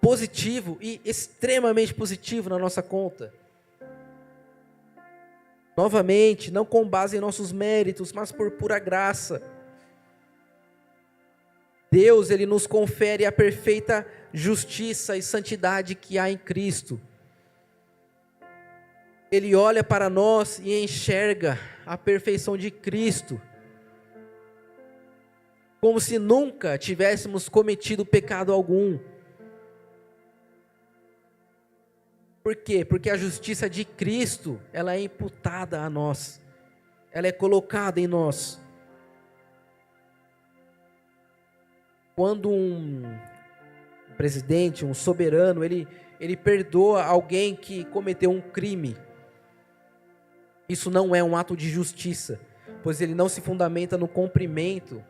Speaker 7: positivo e extremamente positivo na nossa conta. Novamente, não com base em nossos méritos, mas por pura graça. Deus, ele nos confere a perfeita justiça e santidade que há em Cristo. Ele olha para nós e enxerga a perfeição de Cristo, como se nunca tivéssemos cometido pecado algum. Por quê? Porque a justiça de Cristo, ela é imputada a nós, ela é colocada em nós. Quando um presidente, um soberano, ele perdoa alguém que cometeu um crime, isso não é um ato de justiça, pois ele não se fundamenta no cumprimento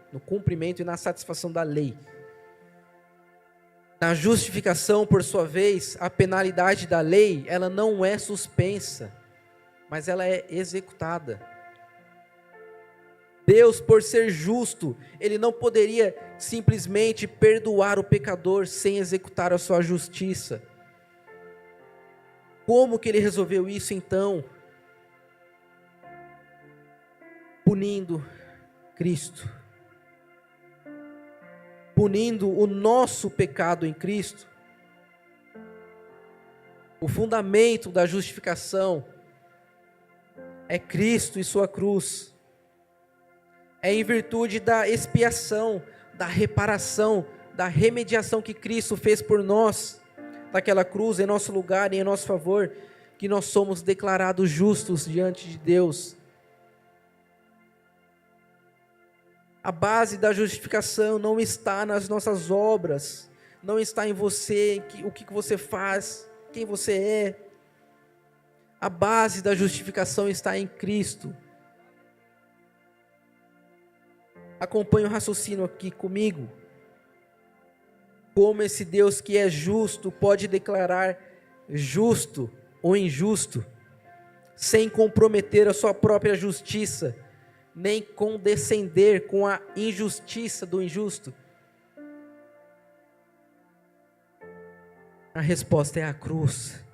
Speaker 7: e na satisfação da lei. Na justificação, por sua vez, a penalidade da lei, ela não é suspensa, mas ela é executada. Deus, por ser justo, ele não poderia simplesmente perdoar o pecador sem executar a sua justiça. Como que ele resolveu isso então? Punindo Cristo. Punindo o nosso pecado em Cristo. O fundamento da justificação é Cristo e sua cruz. É em virtude da expiação, da reparação, da remediação que Cristo fez por nós, daquela cruz em nosso lugar e em nosso favor, que nós somos declarados justos diante de Deus. A base da justificação não está nas nossas obras, não está em você, o que você faz, quem você é. A base da justificação está em Cristo. Acompanhe o raciocínio aqui comigo. Como esse Deus que é justo pode declarar justo ou injusto, sem comprometer a sua própria justiça, nem condescender com a injustiça do injusto? A resposta é a cruz.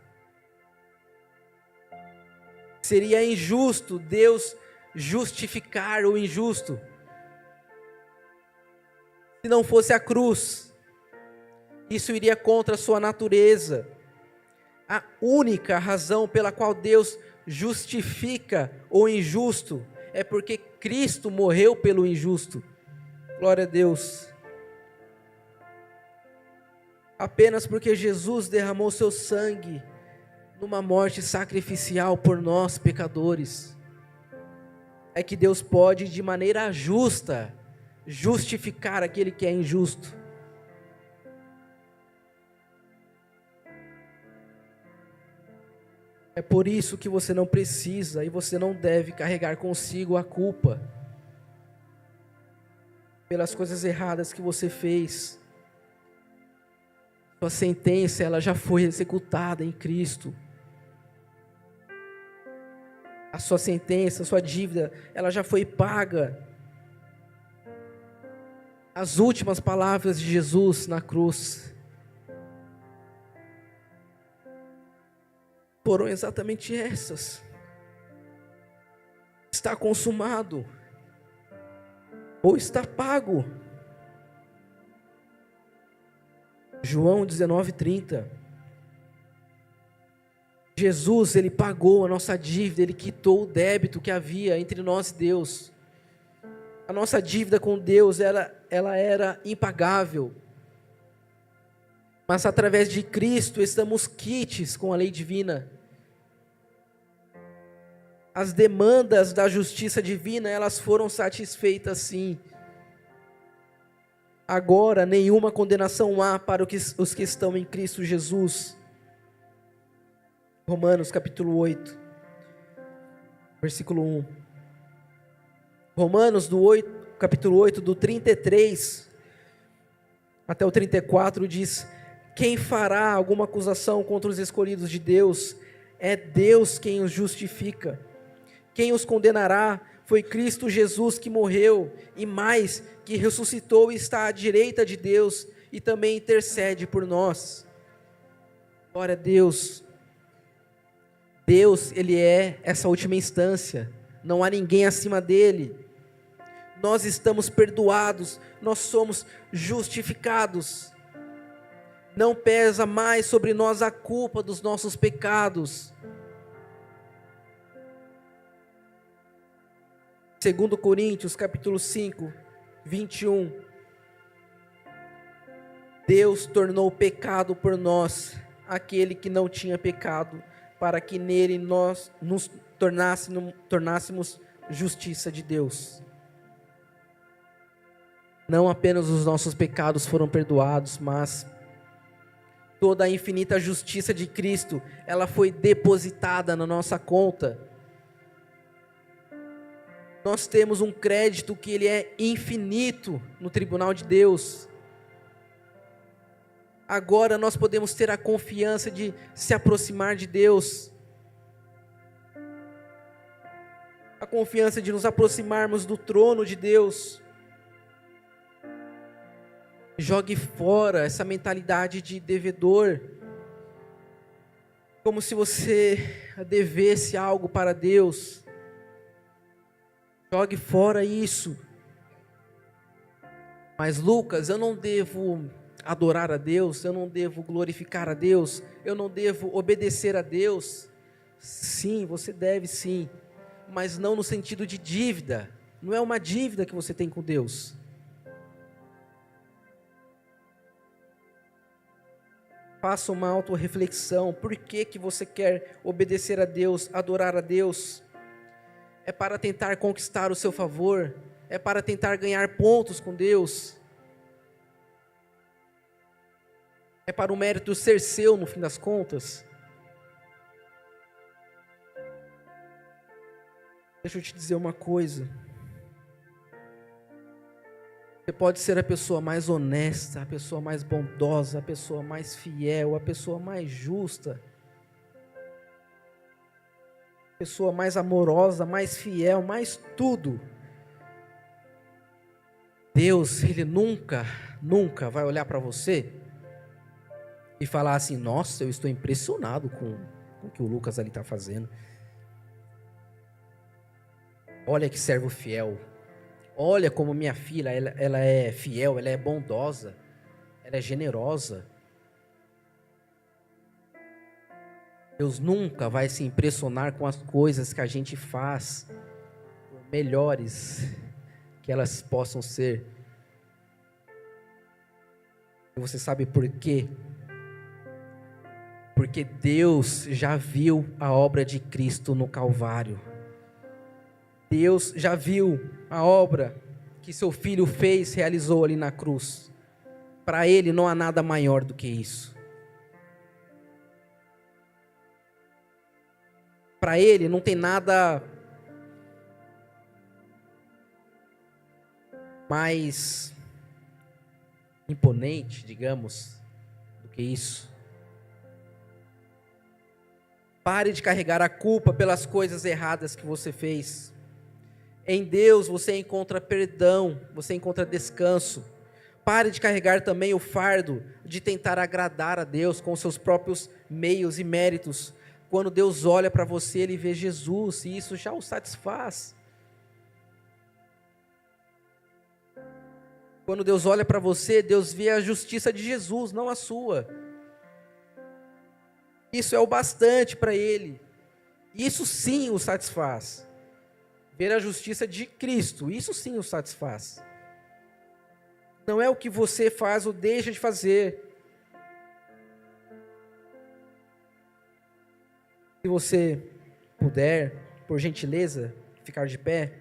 Speaker 7: Seria injusto Deus justificar o injusto se não fosse a cruz. Isso iria contra a sua natureza. A única razão pela qual Deus justifica o injusto é porque Cristo morreu pelo injusto. Glória a Deus. Apenas porque Jesus derramou seu sangue numa morte sacrificial por nós, pecadores, é que Deus pode, de maneira justa, justificar aquele que é injusto. É por isso que você não precisa e você não deve carregar consigo a culpa pelas coisas erradas que você fez. Sua sentença, ela já foi executada em Cristo. A sua sentença, a sua dívida, ela já foi paga. As últimas palavras de Jesus na cruz foram exatamente essas: está consumado, ou está pago. João 19:30. Jesus, ele pagou a nossa dívida, ele quitou o débito que havia entre nós e Deus. A nossa dívida com Deus, ela era impagável. Mas através de Cristo estamos quites com a lei divina. As demandas da justiça divina, elas foram satisfeitas sim. Agora nenhuma condenação há para os que estão em Cristo Jesus. Romanos capítulo 8, versículo 1. Romanos capítulo 8, do 33 até o 34 diz: quem fará alguma acusação contra os escolhidos de Deus? É Deus quem os justifica. Quem os condenará? Foi Cristo Jesus que morreu, e mais, que ressuscitou e está à direita de Deus, e também intercede por nós. Glória a Deus. Deus, ele é essa última instância, não há ninguém acima dele. Nós estamos perdoados, nós somos justificados. Não pesa mais sobre nós a culpa dos nossos pecados. 2 Coríntios capítulo 5, 21. Deus tornou pecado por nós aquele que não tinha pecado, para que nele nós nos tornássemos justiça de Deus. Não apenas os nossos pecados foram perdoados, mas toda a infinita justiça de Cristo, ela foi depositada na nossa conta. Nós temos um crédito que ele é infinito no tribunal de Deus. Agora nós podemos ter a confiança de se aproximar de Deus. A confiança de nos aproximarmos do trono de Deus. Jogue fora essa mentalidade de devedor, como se você devesse algo para Deus. Jogue fora isso. Mas Lucas, eu não devo adorar a Deus, eu não devo glorificar a Deus, eu não devo obedecer a Deus. Sim, você deve sim, mas não no sentido de dívida. Não é uma dívida que você tem com Deus. Faça uma autorreflexão. Por que você quer obedecer a Deus, adorar a Deus? É para tentar conquistar o seu favor? É para tentar ganhar pontos com Deus? É para o mérito ser seu no fim das contas? Deixa eu te dizer uma coisa. Você pode ser a pessoa mais honesta, a pessoa mais bondosa, a pessoa mais fiel, a pessoa mais justa, a pessoa mais amorosa, mais fiel, mais tudo. Deus, Ele nunca vai olhar para você e falar assim: nossa, eu estou impressionado com o que o Lucas ali está fazendo. Olha que servo fiel. Olha como minha filha, ela é fiel, ela é bondosa, ela é generosa. Deus nunca vai se impressionar com as coisas que a gente faz, por melhores que elas possam ser. E você sabe por quê? Porque Deus já viu a obra de Cristo no Calvário. Deus já viu a obra que seu Filho fez, realizou ali na cruz. Para Ele não há nada maior do que isso. Para Ele não tem nada mais imponente, digamos, do que isso. Pare de carregar a culpa pelas coisas erradas que você fez. Em Deus você encontra perdão, você encontra descanso. Pare de carregar também o fardo de tentar agradar a Deus com seus próprios meios e méritos. Quando Deus olha para você, Ele vê Jesus e isso já o satisfaz. Quando Deus olha para você, Deus vê a justiça de Jesus, não a sua. Isso é o bastante para Ele. Isso sim o satisfaz. Ver a justiça de Cristo, isso sim o satisfaz. Não é o que você faz ou deixa de fazer. Se você puder, por gentileza, ficar de pé,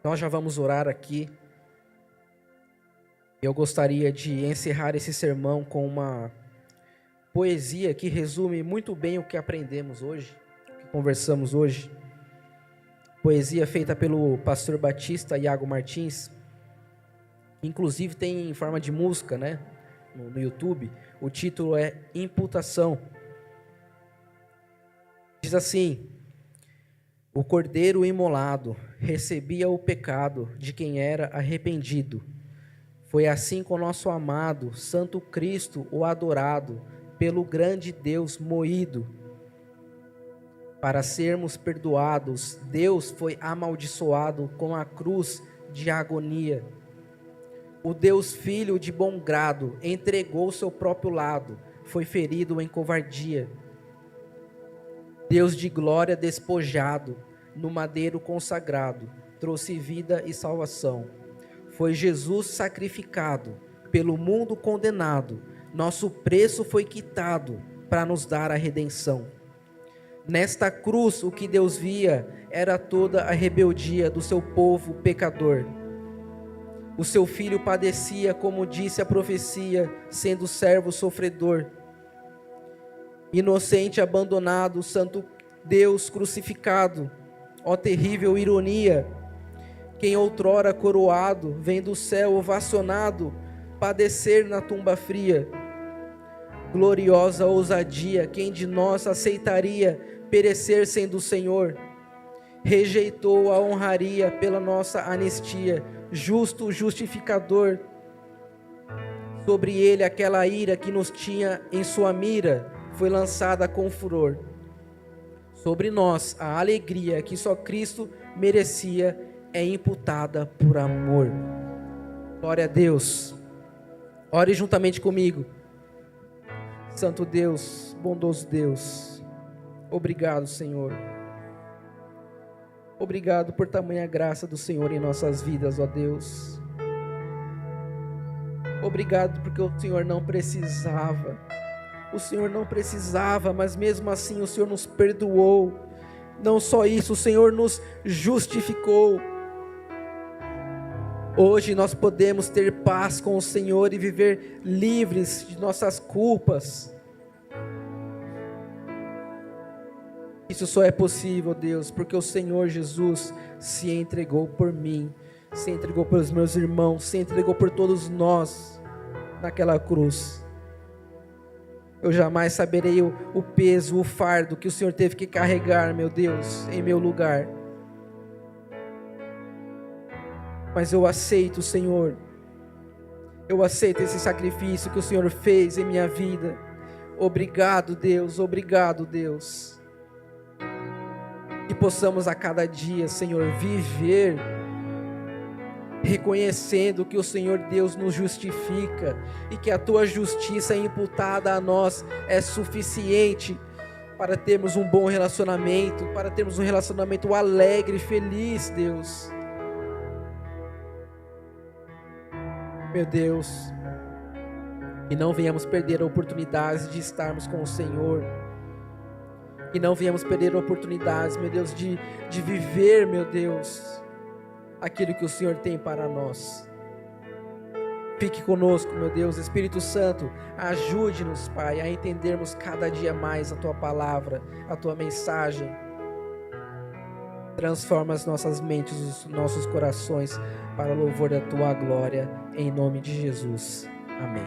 Speaker 7: nós já vamos orar aqui. Eu gostaria de encerrar esse sermão com uma poesia que resume muito bem o que aprendemos hoje, o que conversamos hoje. Poesia feita pelo pastor batista Iago Martins, que inclusive tem em forma de música, né, no YouTube. O título é Imputação. Diz assim: o cordeiro imolado recebia o pecado de quem era arrependido. Foi assim com nosso amado Santo Cristo, o adorado, pelo grande Deus moído. Para sermos perdoados, Deus foi amaldiçoado com a cruz de agonia. O Deus Filho de bom grado entregou seu próprio lado, foi ferido em covardia. Deus de glória despojado, no madeiro consagrado, trouxe vida e salvação. Foi Jesus sacrificado, pelo mundo condenado, nosso preço foi quitado para nos dar a redenção. Nesta cruz o que Deus via era toda a rebeldia do seu povo pecador. O seu filho padecia, como disse a profecia, sendo servo sofredor. Inocente abandonado, santo Deus crucificado. Ó terrível ironia! Quem outrora coroado, vem do céu ovacionado, padecer na tumba fria. Gloriosa ousadia, quem de nós aceitaria perecer sendo o Senhor? Rejeitou a honraria pela nossa anistia, justo justificador. Sobre ele aquela ira que nos tinha em sua mira, foi lançada com furor. Sobre nós a alegria que só Cristo merecia é imputada por amor. Glória a Deus. Ore juntamente comigo. Santo Deus, bondoso Deus, obrigado, Senhor. Obrigado por tamanha graça do Senhor em nossas vidas, ó Deus. Obrigado porque o Senhor não precisava. O Senhor não precisava, mas mesmo assim o Senhor nos perdoou. Não só isso, o Senhor nos justificou. Hoje nós podemos ter paz com o Senhor e viver livres de nossas culpas. Isso só é possível, Deus, porque o Senhor Jesus se entregou por mim, se entregou pelos meus irmãos, se entregou por todos nós naquela cruz. Eu jamais saberei o peso, o fardo que o Senhor teve que carregar, meu Deus, em meu lugar. Mas eu aceito, Senhor. Eu aceito esse sacrifício que o Senhor fez em minha vida. Obrigado, Deus. Obrigado, Deus. Que possamos a cada dia, Senhor, viver reconhecendo que o Senhor Deus nos justifica e que a tua justiça imputada a nós é suficiente para termos um bom relacionamento, para termos um relacionamento alegre e feliz, Deus. Meu Deus, que não venhamos perder a oportunidade de estarmos com o Senhor, que não venhamos perder oportunidades, meu Deus, de viver, meu Deus, aquilo que o Senhor tem para nós. Fique conosco, meu Deus. Espírito Santo, ajude-nos, Pai, a entendermos cada dia mais a Tua palavra, a Tua mensagem. Transforma as nossas mentes, os nossos corações para o louvor da Tua glória, em nome de Jesus. Amém.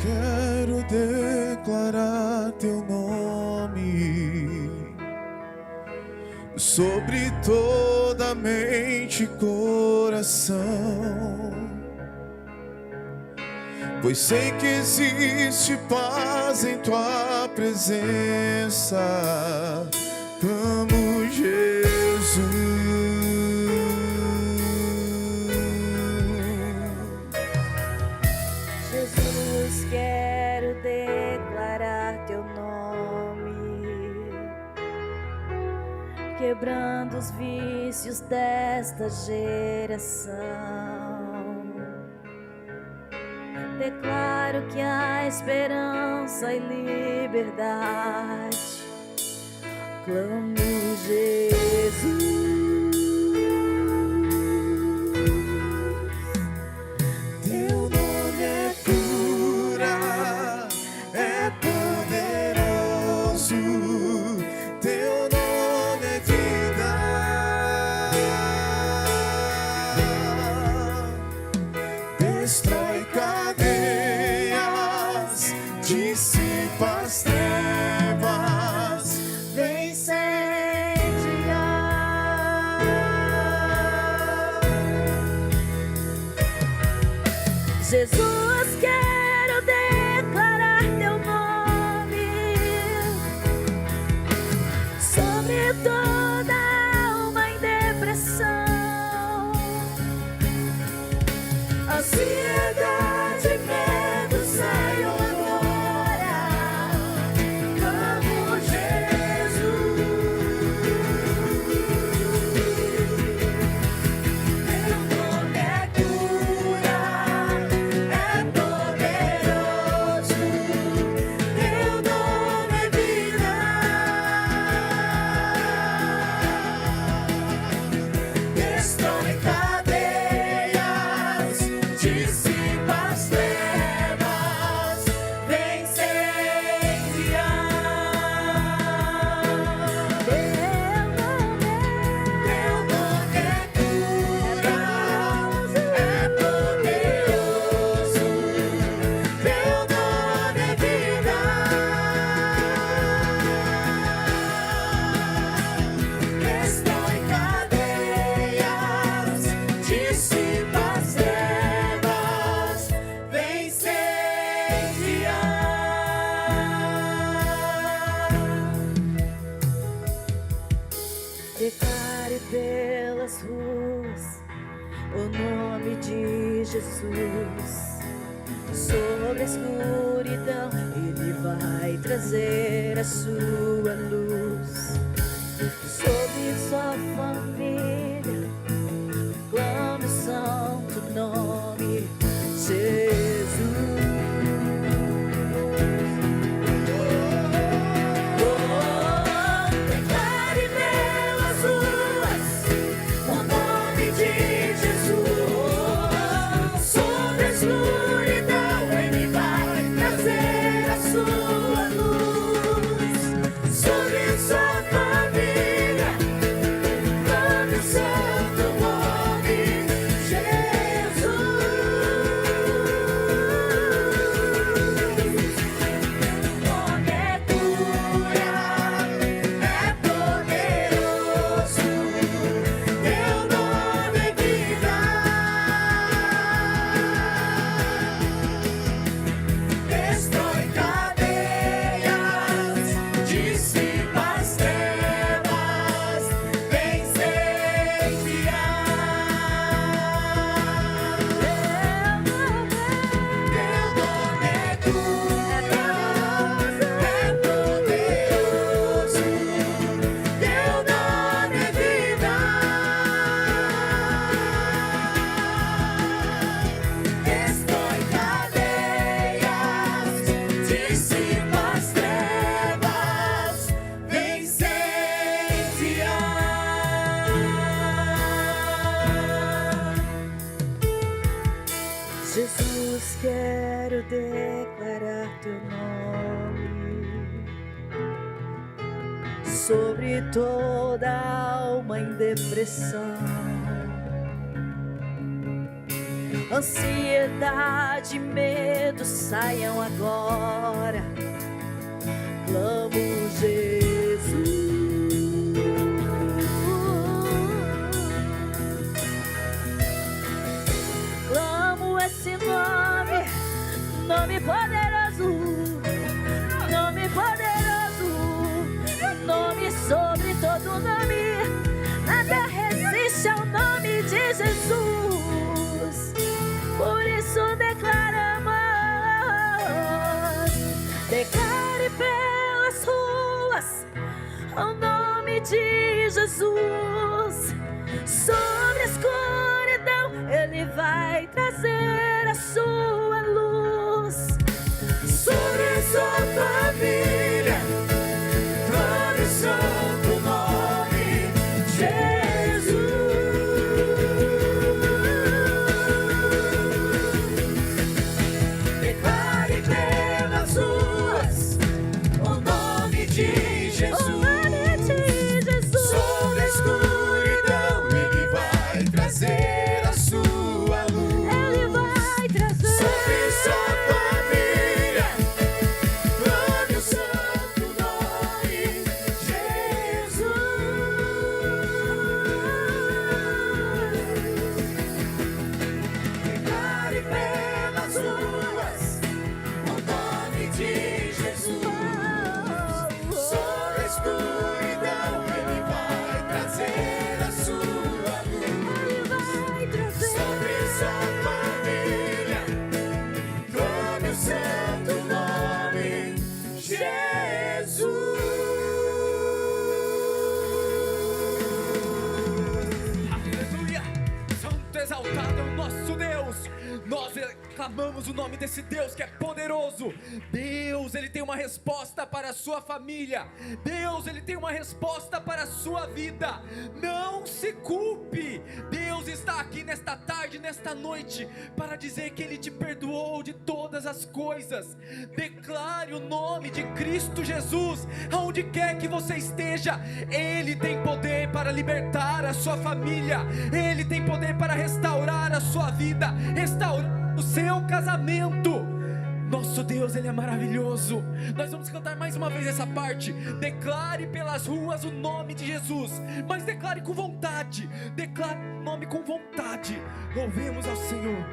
Speaker 1: Quero declarar teu nome sobre toda a mente e coração, pois sei que existe paz em tua presença. Amo Jesus.
Speaker 5: Quero declarar teu nome, quebrando os vícios desta geração. Declaro que há esperança e liberdade. Clamo Jesus.
Speaker 1: Destrói cadeias, dissipa as trevas, vem incendiar.
Speaker 5: Jesus, quero declarar teu nome sobre toda alma em depressão. Ansiedade e medo saiam agora. Clamo Jesus. Teu nome é cura, é poderoso. Teu nome é vida. Destrói cadeias, dissipa as trevas, vem incendiar. Teu nome é cura, é poderoso. Teu nome é vida. Destrói cadeias, dissipa as trevas, vem incendiar. Declare pelas ruas o nome de Jesus. Sobre a escuridão, Ele vai trazer a sua luz. Sobre sua família, clame o santo nome Jesus. Declare pelas ruas o nome de Jesus. Sobre a escuridão, Ele vai trazer a sua luz. Sobre sua família, clame o santo nome Jesus. O nome é cura, é poderoso, teu nome é vida. Destrói cadeias, dissipa as trevas, vem incendiar. Teu nome é cura, é poderoso, teu nome é vida. Destrói cadeias, dissipa as trevas, vem incendiar. Jesus, quero declarar teu nome sobre toda alma em depressão, ansiedade, medo, saiam agora. Clamo Jesus. Clamo esse nome, nome poderoso, nome poderoso, nome sobre todo nome. Nada resiste ao nome de Jesus. Por isso declaramos, declare pelas ruas o nome de Jesus. Sobre a escuridão, Ele vai trazer a sua luz. Sobre sua família, clame o santo nome Jesus. Declare pelas ruas o nome de Jesus. Sobre a escuridão, Ele vai trazer a sua luz. Ele vai trazer. Sobre sua família, clame o santo nome Jesus. Declare pelas ruas o nome de Jesus. Sobre a escuridão, Ele vai trazer a sua luz. Sobre sua família, clame o santo nome Jesus.
Speaker 4: Aleluia! Santo exaltado é o nosso Deus. Nós clamamos o nome desse Deus que é poderoso. Deus, Ele tem uma resposta para a sua família. Deus, Ele tem uma resposta para a sua vida. Não se culpe. Deus está aqui nesta tarde, nesta noite, para dizer que Ele te perdoou de todas as coisas. Declare o nome de Cristo Jesus aonde quer que você esteja. Ele tem poder para libertar a sua família. Ele tem poder para restaurar a sua vida, restaurar o seu casamento. Nosso Deus, Ele é maravilhoso. Nós vamos cantar mais uma vez essa parte. Declare pelas ruas o nome de Jesus, mas declare com vontade. Declare o nome com vontade. Louvemos ao Senhor.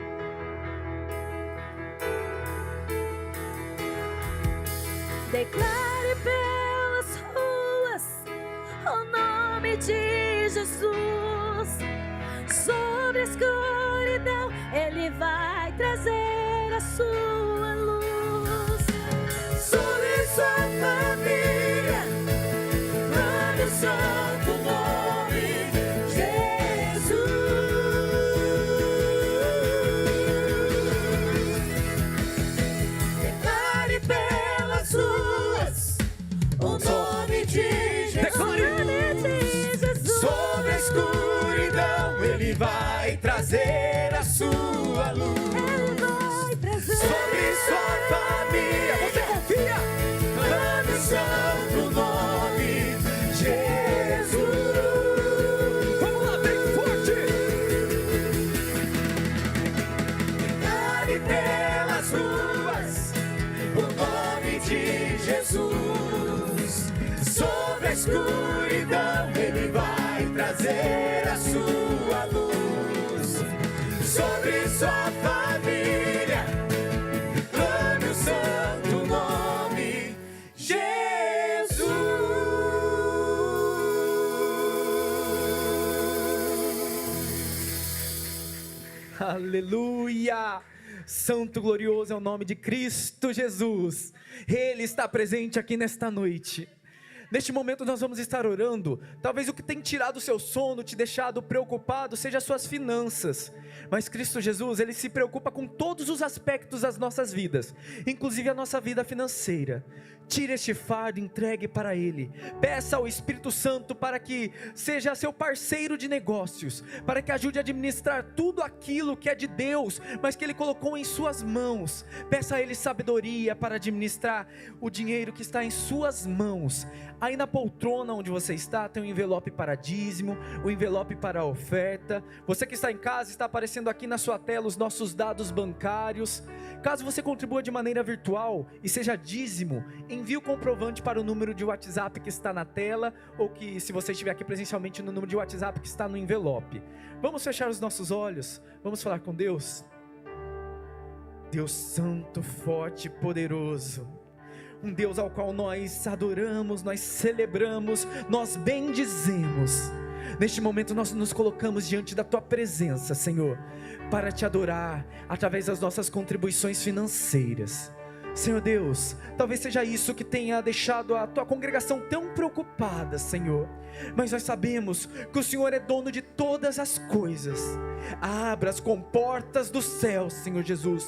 Speaker 5: Declare pelas ruas o nome de Jesus. Sobre a escuridão, Ele vai trazer a sua luz
Speaker 1: sobre sua família, clame o santo nome, Jesus. Declare pelas ruas o nome de Jesus. Sobre a escuridão Ele vai trazer a sua luz. Sobre sua família, você confia? Clame o santo nome, Jesus. Vamos lá, bem forte. Declare pelas ruas o nome de Jesus. Sobre a escuridão Ele vai trazer a sua luz. Sobre sua família, clame o santo nome, Jesus.
Speaker 4: Aleluia! Santo glorioso é o nome de Cristo Jesus. Ele está presente aqui nesta noite. Neste momento nós vamos estar orando. Talvez o que tem tirado o seu sono, te deixado preocupado, seja as suas finanças. Mas Cristo Jesus, Ele se preocupa com todos os aspectos das nossas vidas, inclusive a nossa vida financeira. Tire este fardo, entregue para Ele. Peça ao Espírito Santo para que seja seu parceiro de negócios, para que ajude a administrar tudo aquilo que é de Deus, mas que Ele colocou em suas mãos. Peça a Ele sabedoria para administrar o dinheiro que está em suas mãos. Aí na poltrona onde você está, tem um envelope para dízimo, um envelope para a oferta. Você que está em casa, está aparecendo aqui na sua tela os nossos dados bancários. Caso você contribua de maneira virtual e seja dízimo, envie o comprovante para o número de WhatsApp que está na tela, ou que, se você estiver aqui presencialmente, no número de WhatsApp que está no envelope. Vamos fechar os nossos olhos, vamos falar com Deus. Deus santo, forte e poderoso, um Deus ao qual nós adoramos, nós celebramos, nós bendizemos. Neste momento nós nos colocamos diante da Tua presença, Senhor, para Te adorar através das nossas contribuições financeiras. Senhor Deus, talvez seja isso que tenha deixado a Tua congregação tão preocupada, Senhor. Mas nós sabemos que o Senhor é dono de todas as coisas. Abra as comportas do céu, Senhor Jesus.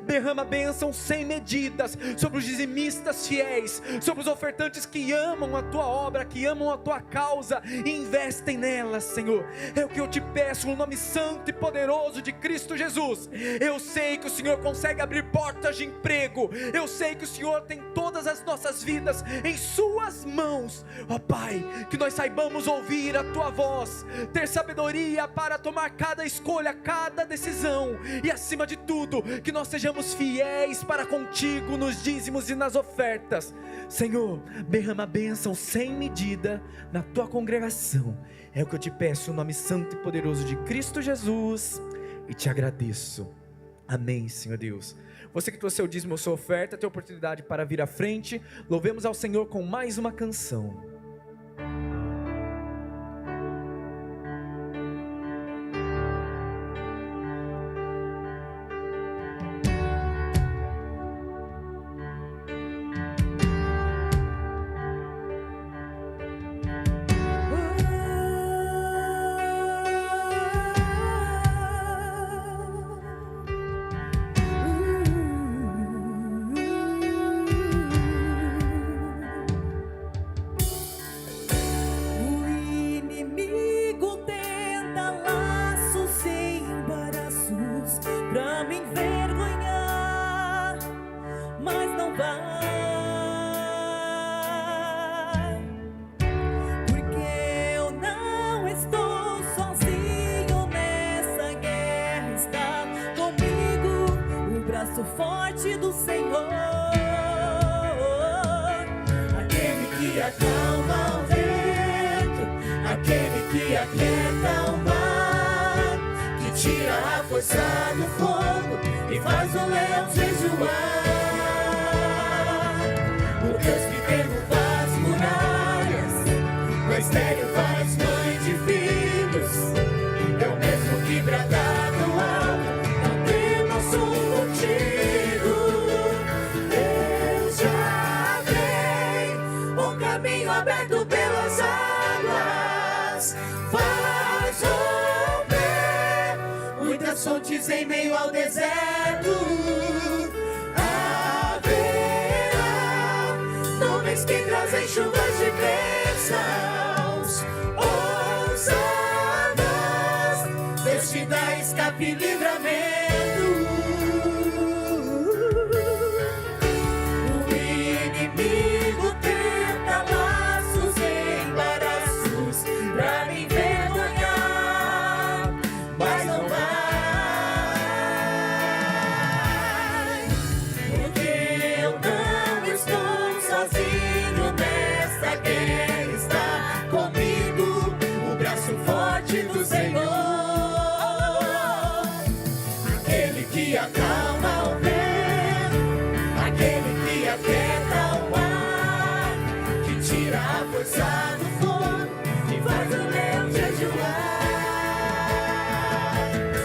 Speaker 4: Derrama bênçãos sem medidas sobre os dizimistas fiéis, sobre os ofertantes que amam a Tua obra, que amam a Tua causa e investem nela, Senhor. É o que eu Te peço no nome santo e poderoso de Cristo Jesus. Eu sei que o Senhor consegue abrir portas de emprego. Eu sei que o Senhor tem todas as nossas vidas em Suas mãos. Ó Pai, que nós saibamos ouvir a Tua voz, ter sabedoria para tomar cada escolha, cada decisão, e acima de tudo, que nós sejamos fiéis para contigo nos dízimos e nas ofertas. Senhor, derrama bênção sem medida na Tua congregação. É o que eu Te peço no nome santo e poderoso de Cristo Jesus, e Te agradeço. Amém, Senhor Deus. Você que trouxe seu dízimo ou sua oferta, tem oportunidade para vir à frente. Louvemos ao Senhor com mais uma canção.
Speaker 2: Forte do Senhor, aquele que acalma o vento, aquele que aquieta o mar, que tira a força do fogo e faz o leão jejuar. O Deus que derruba as muralhas, no estéreo faz mãe de filhos, é o mesmo que brada no alto, não temas um motivo. faz romper muitas fontes em meio ao deserto. Haverá nuvens que trazem chuvas de bênçãos. Ousadas, Deus te dá escape e livramento. O inimigo tenta laços e embaraços pra me envergonhar, mas não vai, porque eu não estou sozinho nessa guerra. Está comigo o braço forte do Senhor, aquele que acalma o vento, aquele que aquieta o mar, que tira a força do fogo e faz o leão jejuar.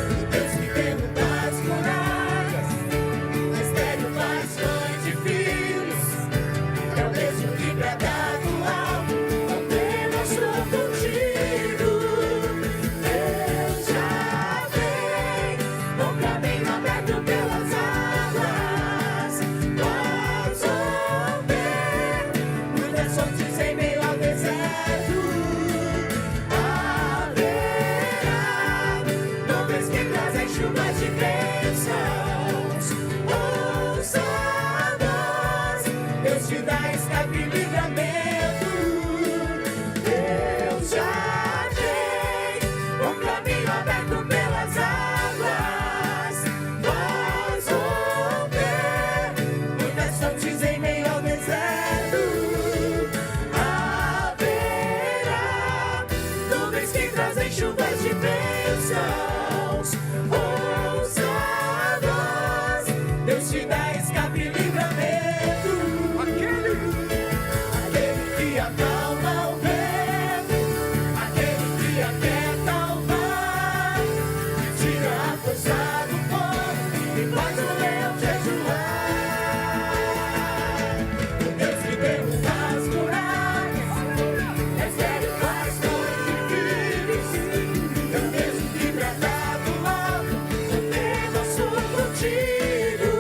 Speaker 2: O Deus que derruba as muralhas, o estéril faz mãe de filhos, é o mesmo que brada do alto, não temas, estou contigo. Deus já vem, o caminho aberto pelas águas, faz romper muitas fontes em meio ao deserto. Haverá nuvens que trazem chuvas de bênçãos. Ousadas, Deus te dá escape e livramento. Deus já tem um caminho aberto pelas águas, faz romper muitas fontes em meio ao deserto. Haverá nuvens que trazem chuvas de bênçãos. Ousadas, Deus te dá escape e livramento. Aquele que acalma o vento, aquele que aquieta o mar, que tira a força do fogo e faz o leão jejuar. O Deus que derruba as muralhas, é sério, faz mães de filhos, é o mesmo que brada do alto, não temas, sou contigo.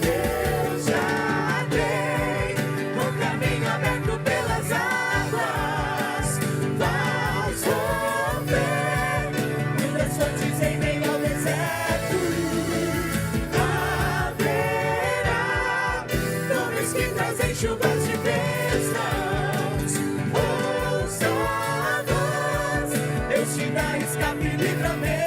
Speaker 2: Deus já tem um caminho aberto pelas águas, faz romper muitas fontes em meio ao deserto. Haverá nuvens que trazem chuvas de bênçãos. Ousadas, Deus te dá escape e livramento.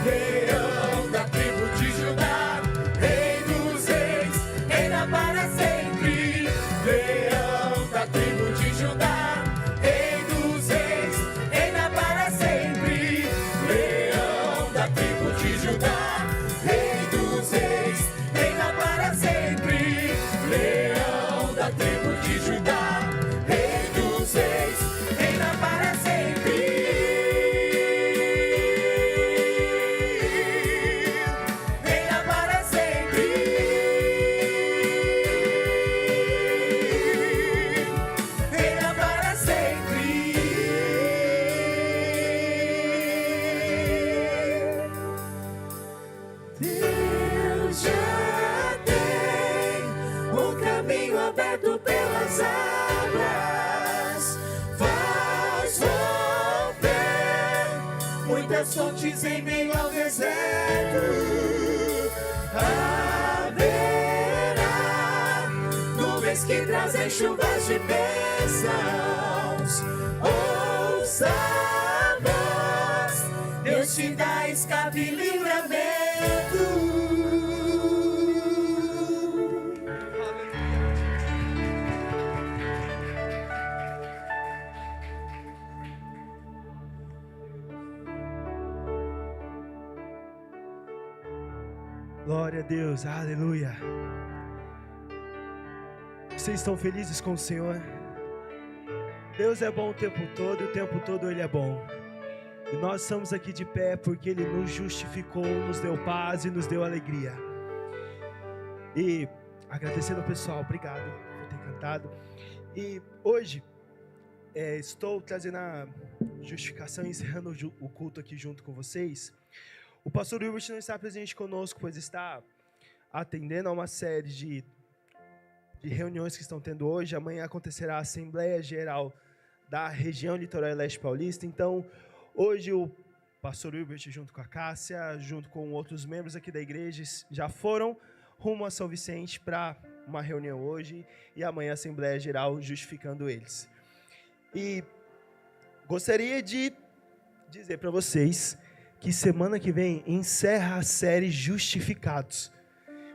Speaker 2: Leão da tribo de Judá, Rei dos reis, reina para sempre. Leão da tribo de Judá, Rei dos reis, reina para sempre. Leão da tribo de Judá, Rei dos reis, reina para sempre. Leão da tribo de Judá, Rei dos reis, reina para sempre. Reina para sempre. Reina para sempre. Deus já tem um caminho aberto pelas águas, faz romper muitas fontes em meio ao deserto. Haverá nuvens que trazem chuvas de bênçãos. Ousadas, Deus te dá escape e livramento.
Speaker 8: Glória a Deus, aleluia. Vocês estão felizes com o Senhor? Deus é bom o tempo todo e o tempo todo Ele é bom. E nós estamos aqui de pé porque Ele nos justificou, nos deu paz e nos deu alegria. E agradecendo ao pessoal, obrigado por ter cantado. E hoje estou trazendo a justificação e encerrando o culto aqui junto com vocês. O pastor Wilbert não está presente conosco, pois está atendendo a uma série de reuniões que estão tendo hoje. Amanhã acontecerá a Assembleia Geral da região Litoral e Leste Paulista. Então, hoje o pastor Wilbert, junto com a Cássia, junto com outros membros aqui da igreja, já foram rumo a São Vicente para uma reunião hoje e amanhã a Assembleia Geral justificando eles. E gostaria de dizer para vocês que semana que vem encerra a série Justificados.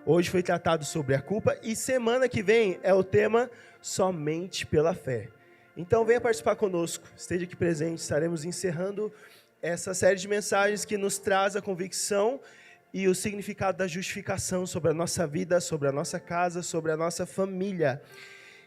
Speaker 8: Hoje foi tratado sobre a culpa e semana que vem é o tema Somente pela Fé. Então venha participar conosco, esteja aqui presente, estaremos encerrando essa série de mensagens que nos traz a convicção e o significado da justificação sobre a nossa vida, sobre a nossa casa, sobre a nossa família.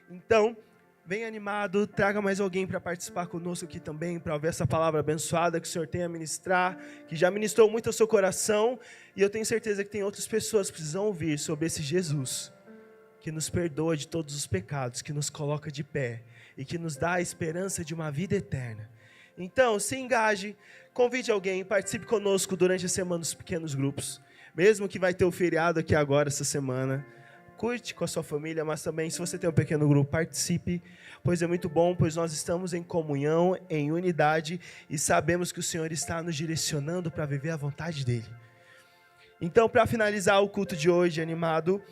Speaker 8: Então, venha animado, traga mais alguém para participar conosco aqui também, para ouvir essa palavra abençoada que o Senhor tem a ministrar, que já ministrou muito ao seu coração, e eu tenho certeza que tem outras pessoas que precisam ouvir sobre esse Jesus, que nos perdoa de todos os pecados, que nos coloca de pé, e que nos dá a esperança de uma vida eterna. Então, se engaje, convide alguém, participe conosco durante a semana dos pequenos grupos, mesmo que vai ter o feriado aqui agora, essa semana. Curte com a sua família, mas também, se você tem um pequeno grupo, participe, pois é muito bom, pois nós estamos em comunhão, em unidade, e sabemos que o Senhor está nos direcionando para viver a vontade dEle. Então, para finalizar o culto de hoje, animado,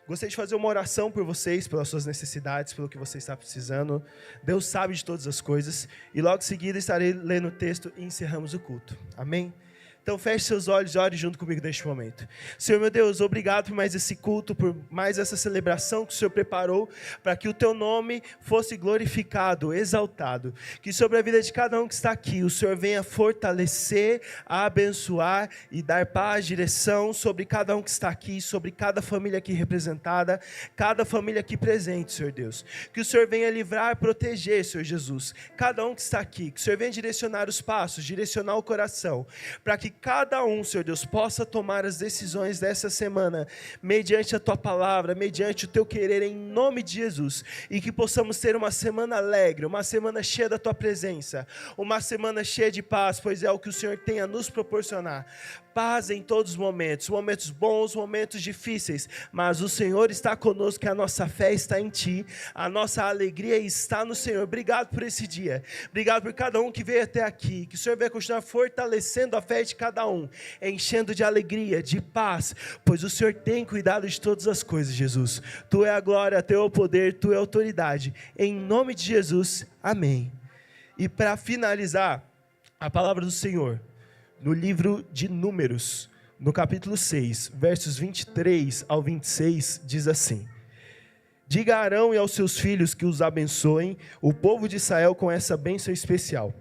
Speaker 8: gostaria de fazer uma oração por vocês, pelas suas necessidades, pelo que você está precisando. Deus sabe de todas as coisas. E logo em seguida estarei lendo o texto e encerramos o culto. Amém? Então feche seus olhos e ore junto comigo neste momento. Senhor meu Deus, obrigado por mais esse culto, por mais essa celebração que o Senhor preparou, para que o Teu nome fosse glorificado, exaltado. Que sobre a vida de cada um que está aqui, o Senhor venha fortalecer, abençoar e dar paz, direção sobre cada um que está aqui, sobre cada família aqui representada, cada família aqui presente, Senhor Deus. Que o Senhor venha livrar, proteger, Senhor Jesus, cada um que está aqui. Que o Senhor venha direcionar os passos, direcionar o coração, para que cada um, Senhor Deus, possa tomar as decisões dessa semana, mediante a Tua palavra, mediante o Teu querer, em nome de Jesus, e que possamos ter uma semana alegre, uma semana cheia da Tua presença, uma semana cheia de paz, pois é o que o Senhor tem a nos proporcionar. Paz em todos os momentos, momentos bons, momentos difíceis, mas o Senhor está conosco, que a nossa fé está em Ti, a nossa alegria está no Senhor. Obrigado por esse dia, obrigado por cada um que veio até aqui, que o Senhor venha continuar fortalecendo a fé de cada um, enchendo de alegria, de paz, pois o Senhor tem cuidado de todas as coisas, Jesus. Tu é a glória, Tu é o poder, Tu é a autoridade, em nome de Jesus, amém. E para finalizar, a palavra do Senhor, no livro de Números, no capítulo 6, versos 23 ao 26, diz assim: Diga a Arão e aos seus filhos que os abençoem, o povo de Israel, com essa bênção especial.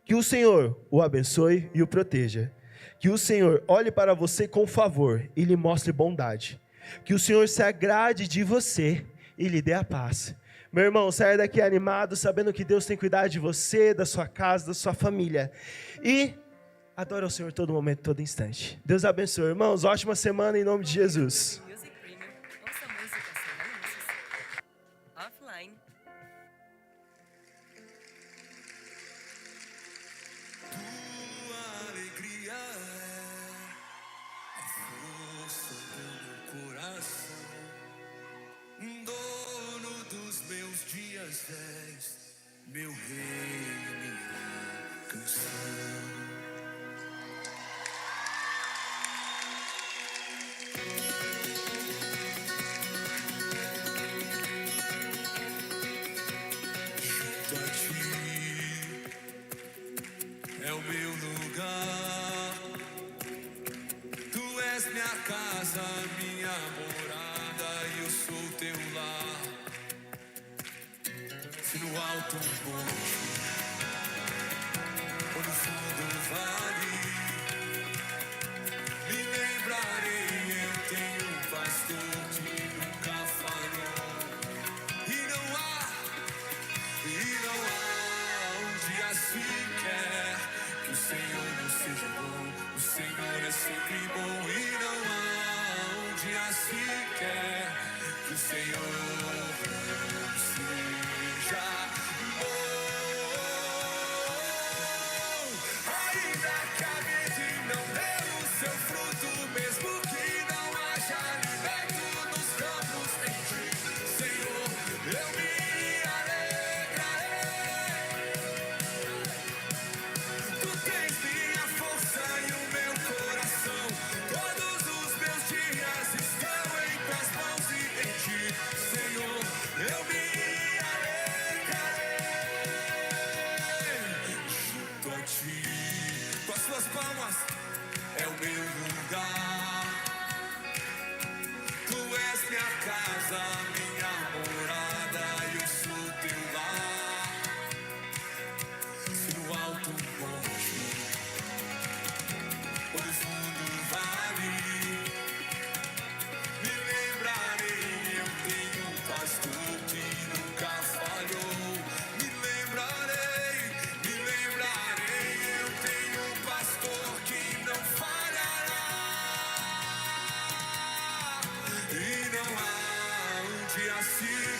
Speaker 8: Que o Senhor o abençoe e o proteja. Que o Senhor olhe para você com favor e lhe mostre bondade. Que o Senhor se agrade de você e lhe dê a paz. Meu irmão, saia daqui animado, sabendo que Deus tem cuidado de você, da sua casa, da sua família. E adore ao Senhor todo momento, todo instante. Deus abençoe, irmãos. Ótima semana em nome de Jesus.
Speaker 9: Music Premium. Ouça música sem anúncios. Offline.
Speaker 1: Tua alegria é a força do meu coração. Dono dos meus dias és meu rei, minha canção. É o meu lugar. Tu és minha casa, minha morada, e eu sou teu lar. Se no alto um monte ou no fundo do vale, me lembrarei, eu tenho um pastor que nunca falhou. E não há um dia sequer que o Senhor não seja bom. O Senhor é sempre bom. E não há um dia sequer que o Senhor não seja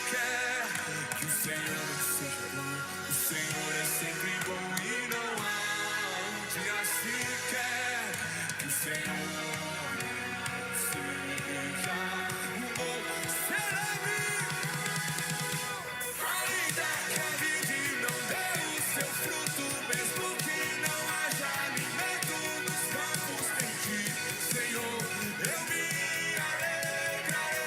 Speaker 1: quer que o Senhor seja bom. O Senhor é sempre bom e não há um dia sequer que o Senhor seja bom. Celebre! Ainda que a vida não dê o seu fruto, mesmo que não haja alimento nos campos, em ti, Senhor, eu me alegrarei.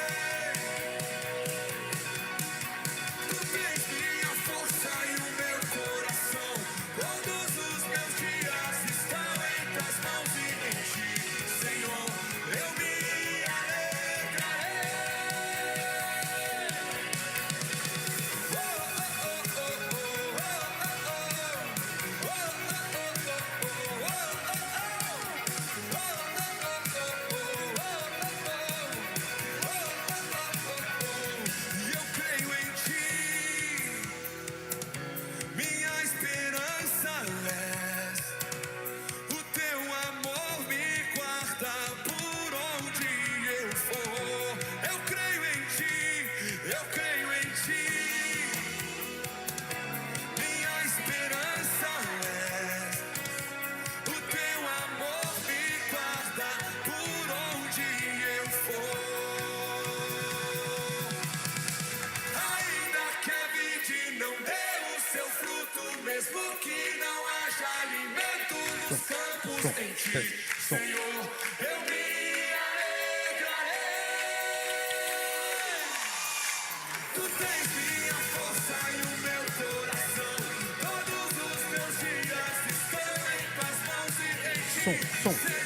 Speaker 1: Tu tens minha força e o meu coração, todos os meus dias estão em tuas mãos e em ti, Senhor, eu me alegrarei. E eu creio em ti, minha esperança és. O teu amor me guarda por onde eu for. Eu creio em ti, eu creio em ti. Minha esperança és. O teu amor me guarda por onde eu for. Ainda que a vide não dê o seu fruto, mesmo que não haja alimento nos campos, em ti, Senhor, eu me alegrarei. Tu tens minha força e o meu coração, todos os meus dias estão em tuas mãos e em ti, Senhor,